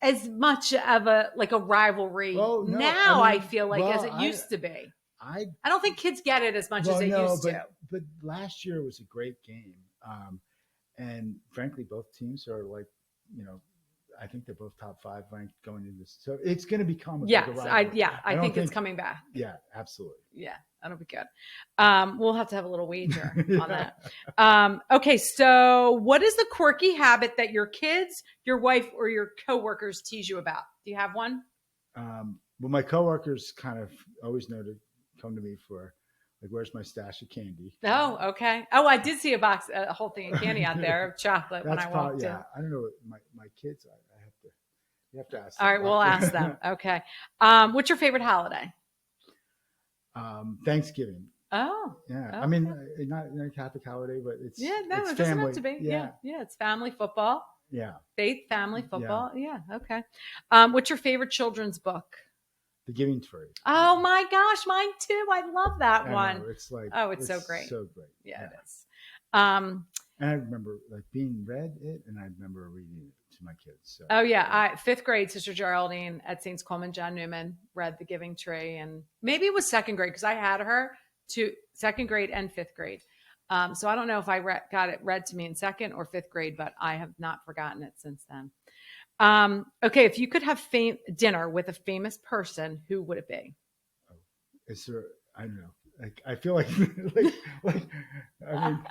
[SPEAKER 1] as much of a rivalry now, I feel like, as it used to be. I don't think kids get it as much as they used to.
[SPEAKER 2] But last year was a great game. And frankly, both teams are I think they're both top 5 ranked going into this. So it's going to become a rivalry.
[SPEAKER 1] I think it's coming back.
[SPEAKER 2] Yeah, absolutely.
[SPEAKER 1] Yeah, that'll be good. We'll have to have a little wager on that. Okay, so what is the quirky habit that your kids, your wife, or your coworkers tease you about? Do you have one?
[SPEAKER 2] Well, my coworkers kind of always know to come to me for, where's my stash of candy?
[SPEAKER 1] Oh, okay. Oh, I did see a whole thing of candy out there of chocolate when I walked in.
[SPEAKER 2] I don't know. My kids, you have to ask them.
[SPEAKER 1] All right, we'll ask them. Okay. What's your favorite holiday?
[SPEAKER 2] Thanksgiving.
[SPEAKER 1] Oh.
[SPEAKER 2] Yeah.
[SPEAKER 1] Okay.
[SPEAKER 2] I mean, not a Catholic holiday, but it's
[SPEAKER 1] it doesn't
[SPEAKER 2] family.
[SPEAKER 1] have to be. Yeah. It's family football.
[SPEAKER 2] Yeah.
[SPEAKER 1] Faith, family, football. Yeah. Okay. What's your favorite children's book?
[SPEAKER 2] The Giving Tree.
[SPEAKER 1] Oh my gosh, mine too. I love that one.
[SPEAKER 2] Know, it's
[SPEAKER 1] it's so great.
[SPEAKER 2] So great.
[SPEAKER 1] Yeah, it is.
[SPEAKER 2] And I remember being read it, and I remember reading it to my kids. So.
[SPEAKER 1] Oh yeah, 5th grade, Sister Geraldine at St. Coleman John Newman read The Giving Tree, and maybe it was 2nd grade because I had her to 2nd grade and 5th grade. So I don't know if I got it read to me in 2nd or 5th grade, but I have not forgotten it since then. Okay, if you could have dinner with a famous person, who would it be?
[SPEAKER 2] Is there? I don't know. I feel like I mean,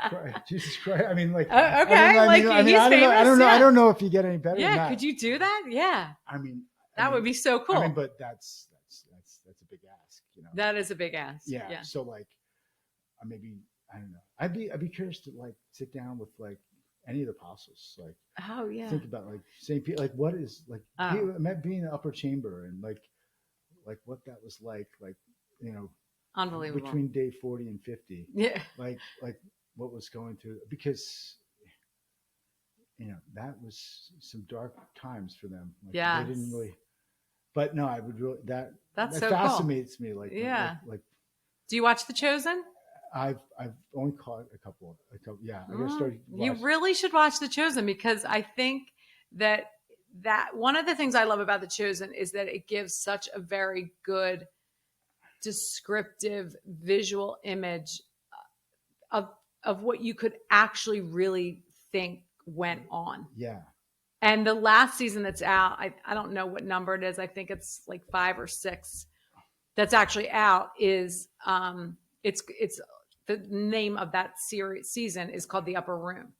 [SPEAKER 2] Jesus Christ. I mean,
[SPEAKER 1] okay, he's famous.
[SPEAKER 2] I don't know if you get any better.
[SPEAKER 1] Yeah,
[SPEAKER 2] than that.
[SPEAKER 1] Could you do that? Yeah.
[SPEAKER 2] I mean,
[SPEAKER 1] that would be so cool.
[SPEAKER 2] I mean, but that's a big ask,
[SPEAKER 1] That is a big ask.
[SPEAKER 2] Yeah. So maybe I don't know. I'd be curious to sit down with any of the apostles, think about St. Peter, what is being in the upper chamber and what that was like,
[SPEAKER 1] unbelievable
[SPEAKER 2] between day 40 and 50.
[SPEAKER 1] Yeah.
[SPEAKER 2] What was going through, because that was some dark times for them. They didn't really, but no, I would really, that
[SPEAKER 1] so
[SPEAKER 2] fascinates
[SPEAKER 1] cool.
[SPEAKER 2] me.
[SPEAKER 1] Do you watch The Chosen?
[SPEAKER 2] I've only caught a couple. Yeah, I gotta start.
[SPEAKER 1] You really should watch The Chosen, because I think that one of the things I love about The Chosen is that it gives such a very good descriptive visual image of what you could actually really think went on. Yeah. And the last season that's out, I don't know what number it is. I think it's 5 or 6 that's actually out, is it's the name of that season is called The Upper Room.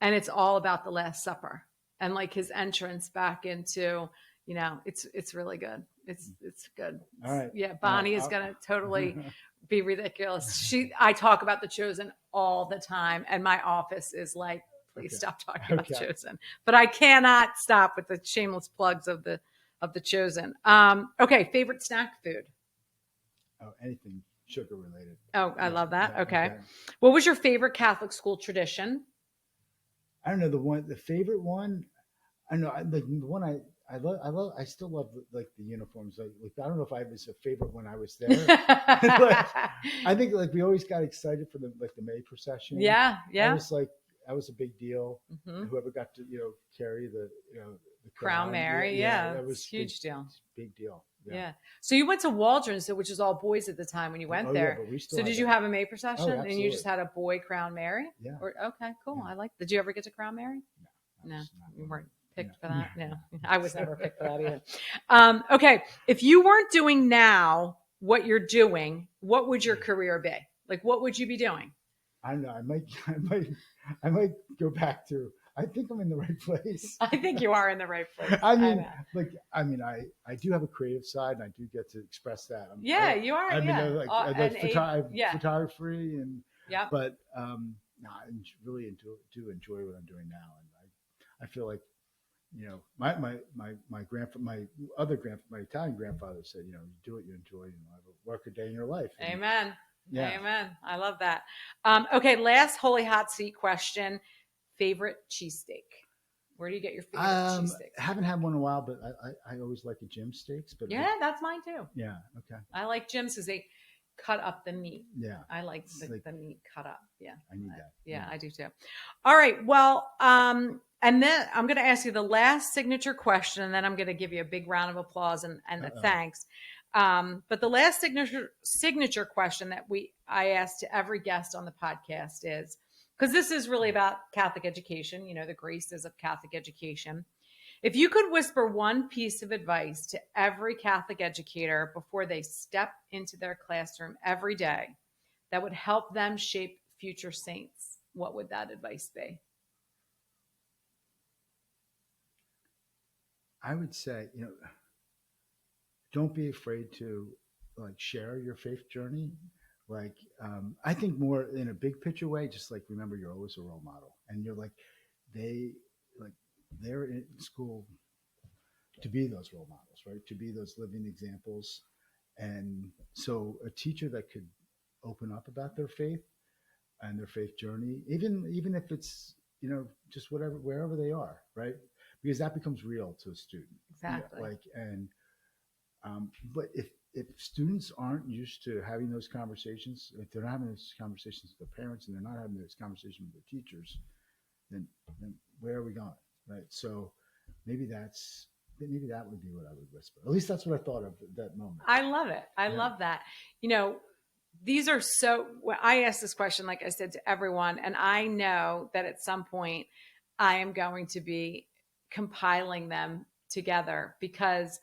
[SPEAKER 1] And it's all about the Last Supper and his entrance back into, it's really good. It's good.
[SPEAKER 2] All right.
[SPEAKER 1] Yeah. Bonnie is going to totally be ridiculous. I talk about The Chosen all the time, and my office is please stop talking about The Chosen, but I cannot stop with the shameless plugs of The Chosen. Okay. Favorite snack food?
[SPEAKER 2] Oh, anything sugar related.
[SPEAKER 1] Oh, I love that. Okay. What was your favorite Catholic school tradition?
[SPEAKER 2] I don't know the favorite one. I know the one I love. I still love the uniforms. I don't know if I was a favorite when I was there. I think we always got excited for the May procession.
[SPEAKER 1] Yeah, yeah.
[SPEAKER 2] That was a big deal. Mm-hmm. Whoever got to carry the
[SPEAKER 1] Crown Mary. Yeah,
[SPEAKER 2] that was
[SPEAKER 1] huge deal.
[SPEAKER 2] Big deal.
[SPEAKER 1] Yeah. So you went to Waldron, which is all boys at the time when you went there.
[SPEAKER 2] But we still
[SPEAKER 1] So did you have a May procession and you just had a boy crown Mary?
[SPEAKER 2] Yeah.
[SPEAKER 1] Okay, cool. I like. Did you ever get to crown Mary? No, you weren't picked for that. No, I was never picked for that either. Okay, if you weren't doing now what you're doing, what would your career be? Like, what would you be doing?
[SPEAKER 2] I know. I might go back to. I think I'm in the right place.
[SPEAKER 1] I think you are in the right place.
[SPEAKER 2] I do have a creative side, and I do get to express that.
[SPEAKER 1] You are.
[SPEAKER 2] I like photography, and but I really do enjoy what I'm doing now, and I feel like, my Italian grandfather said, you do what you enjoy, work a day in your life.
[SPEAKER 1] Amen. Yeah. Amen. I love that. Okay, last holy hot seat question. Favorite cheesesteak? Where do you get your favorite cheesesteak?
[SPEAKER 2] I haven't had one in a while, but I always like the Jim steaks. But
[SPEAKER 1] that's mine too.
[SPEAKER 2] Yeah. Okay.
[SPEAKER 1] I like Jim's because they cut up the meat.
[SPEAKER 2] Yeah.
[SPEAKER 1] I like the meat cut up. Yeah.
[SPEAKER 2] I need that.
[SPEAKER 1] Yeah, I do too. All right. Well, and then I'm going to ask you the last signature question, and then I'm going to give you a big round of applause and thanks. But the last signature question that I ask to every guest on the podcast is, because this is really about Catholic education, the graces of Catholic education. If you could whisper one piece of advice to every Catholic educator before they step into their classroom every day that would help them shape future saints, what would that advice be?
[SPEAKER 2] I would say, don't be afraid to share your faith journey. I think more in a big picture way, just remember you're always a role model, and you're they're in school to be those role models, right? To be those living examples. And so a teacher that could open up about their faith and their faith journey, even if it's, just wherever they are, right? Because that becomes real to a student.
[SPEAKER 1] Exactly.
[SPEAKER 2] But if students aren't used to having those conversations, if they're not having those conversations with their parents and they're not having those conversations with their teachers, then where are we going, right? So maybe that would be what I would whisper. At least that's what I thought of at that moment.
[SPEAKER 1] I love it. I love that. These are I ask this question, like I said, to everyone, and I know that at some point I am going to be compiling them together, because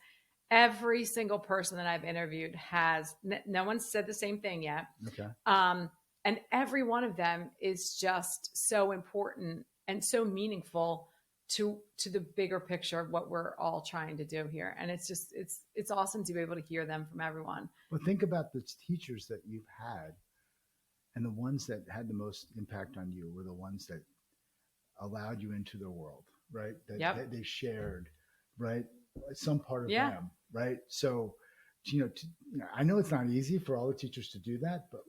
[SPEAKER 1] every single person that I've interviewed no one's said the same thing yet.
[SPEAKER 2] Okay.
[SPEAKER 1] And every one of them is just so important and so meaningful to the bigger picture of what we're all trying to do here. And it's just, it's awesome to be able to hear them from everyone.
[SPEAKER 2] Well, think about the teachers that you've had, and the ones that had the most impact on you were the ones that allowed you into their world, right? That they shared, right? Some part of them, right? So, I know it's not easy for all the teachers to do that, but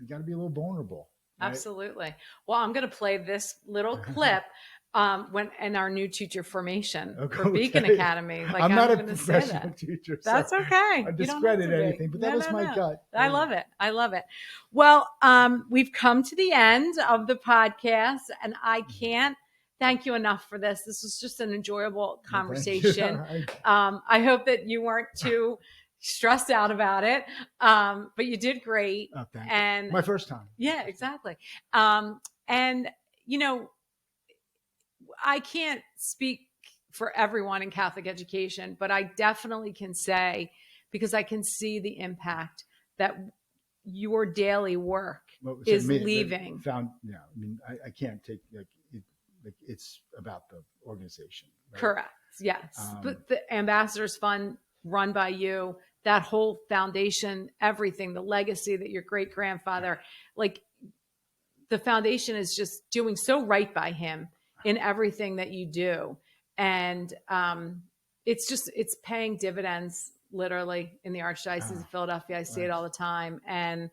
[SPEAKER 2] you got to be a little vulnerable. Right?
[SPEAKER 1] Absolutely. Well, I'm going to play this little clip when in our new teacher formation for Beacon Academy.
[SPEAKER 2] I'm not a professional teacher. So
[SPEAKER 1] that's okay.
[SPEAKER 2] I discredit anything, but that was my gut.
[SPEAKER 1] I love it. I love it. Well, we've come to the end of the podcast, and I can't thank you enough for this. This was just an enjoyable conversation. I hope that you weren't too stressed out about it, but you did great.
[SPEAKER 2] Oh, thank
[SPEAKER 1] and
[SPEAKER 2] you. My first time.
[SPEAKER 1] Yeah, exactly. I can't speak for everyone in Catholic education, but I definitely can say, because I can see the impact that your daily work is leaving.
[SPEAKER 2] I can't take it's about the organization. Right?
[SPEAKER 1] Correct. Yes. But the Ambassadors Fund run by you, that whole foundation, everything, the legacy that your great grandfather, the foundation is just doing so right by him in everything that you do. And it's paying dividends literally in the Archdiocese of Philadelphia. I see it all the time. And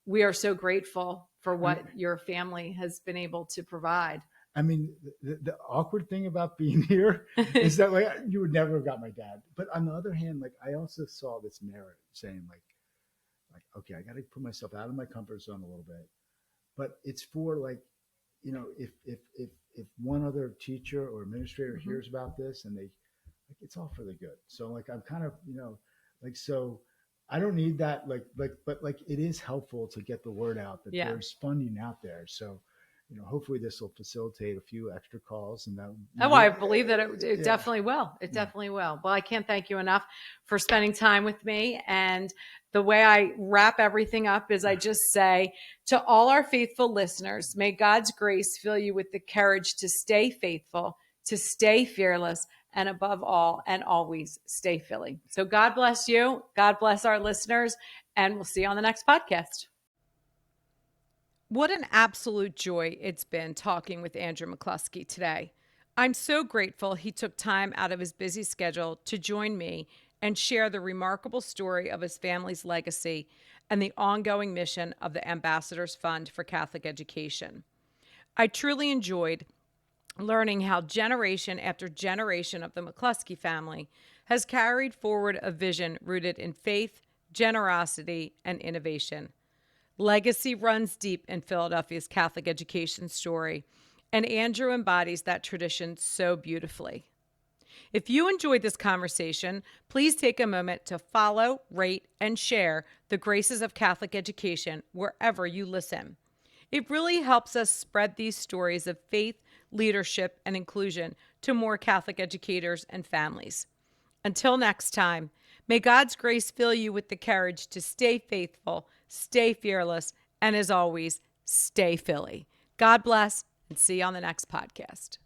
[SPEAKER 1] we are so grateful for what your family has been able to provide.
[SPEAKER 2] I mean, the awkward thing about being here is that you would never have got my dad. But on the other hand, I also saw this merit saying okay, I got to put myself out of my comfort zone a little bit. But it's for if one other teacher or administrator hears about this, and it's all for the good. So I'm kind of, Like, so I don't need that. But like, it is helpful to get the word out that there's funding out there. So, hopefully this will facilitate a few extra calls, and that.
[SPEAKER 1] Oh, I believe that it definitely will. It definitely will. Well, I can't thank you enough for spending time with me. And the way I wrap everything up is I just say to all our faithful listeners, may God's grace fill you with the courage to stay faithful, to stay fearless, and above all and always stay Philly. So God bless you. God bless our listeners. And we'll see you on the next podcast. What an absolute joy it's been talking with Andrew McCloskey today. I'm so grateful he took time out of his busy schedule to join me and share the remarkable story of his family's legacy and the ongoing mission of the Ambassadors Fund for Catholic Education. I truly enjoyed learning how generation after generation of the McCloskey family has carried forward a vision rooted in faith, generosity, and innovation. Legacy runs deep in Philadelphia's Catholic education story, and Andrew embodies that tradition so beautifully. If you enjoyed this conversation, please take a moment to follow, rate, and share the Graces of Catholic Education wherever you listen. It really helps us spread these stories of faith, leadership, and inclusion to more Catholic educators and families. Until next time, may God's grace fill you with the courage to stay faithful, stay fearless, and as always, stay Philly. God bless, and see you on the next podcast.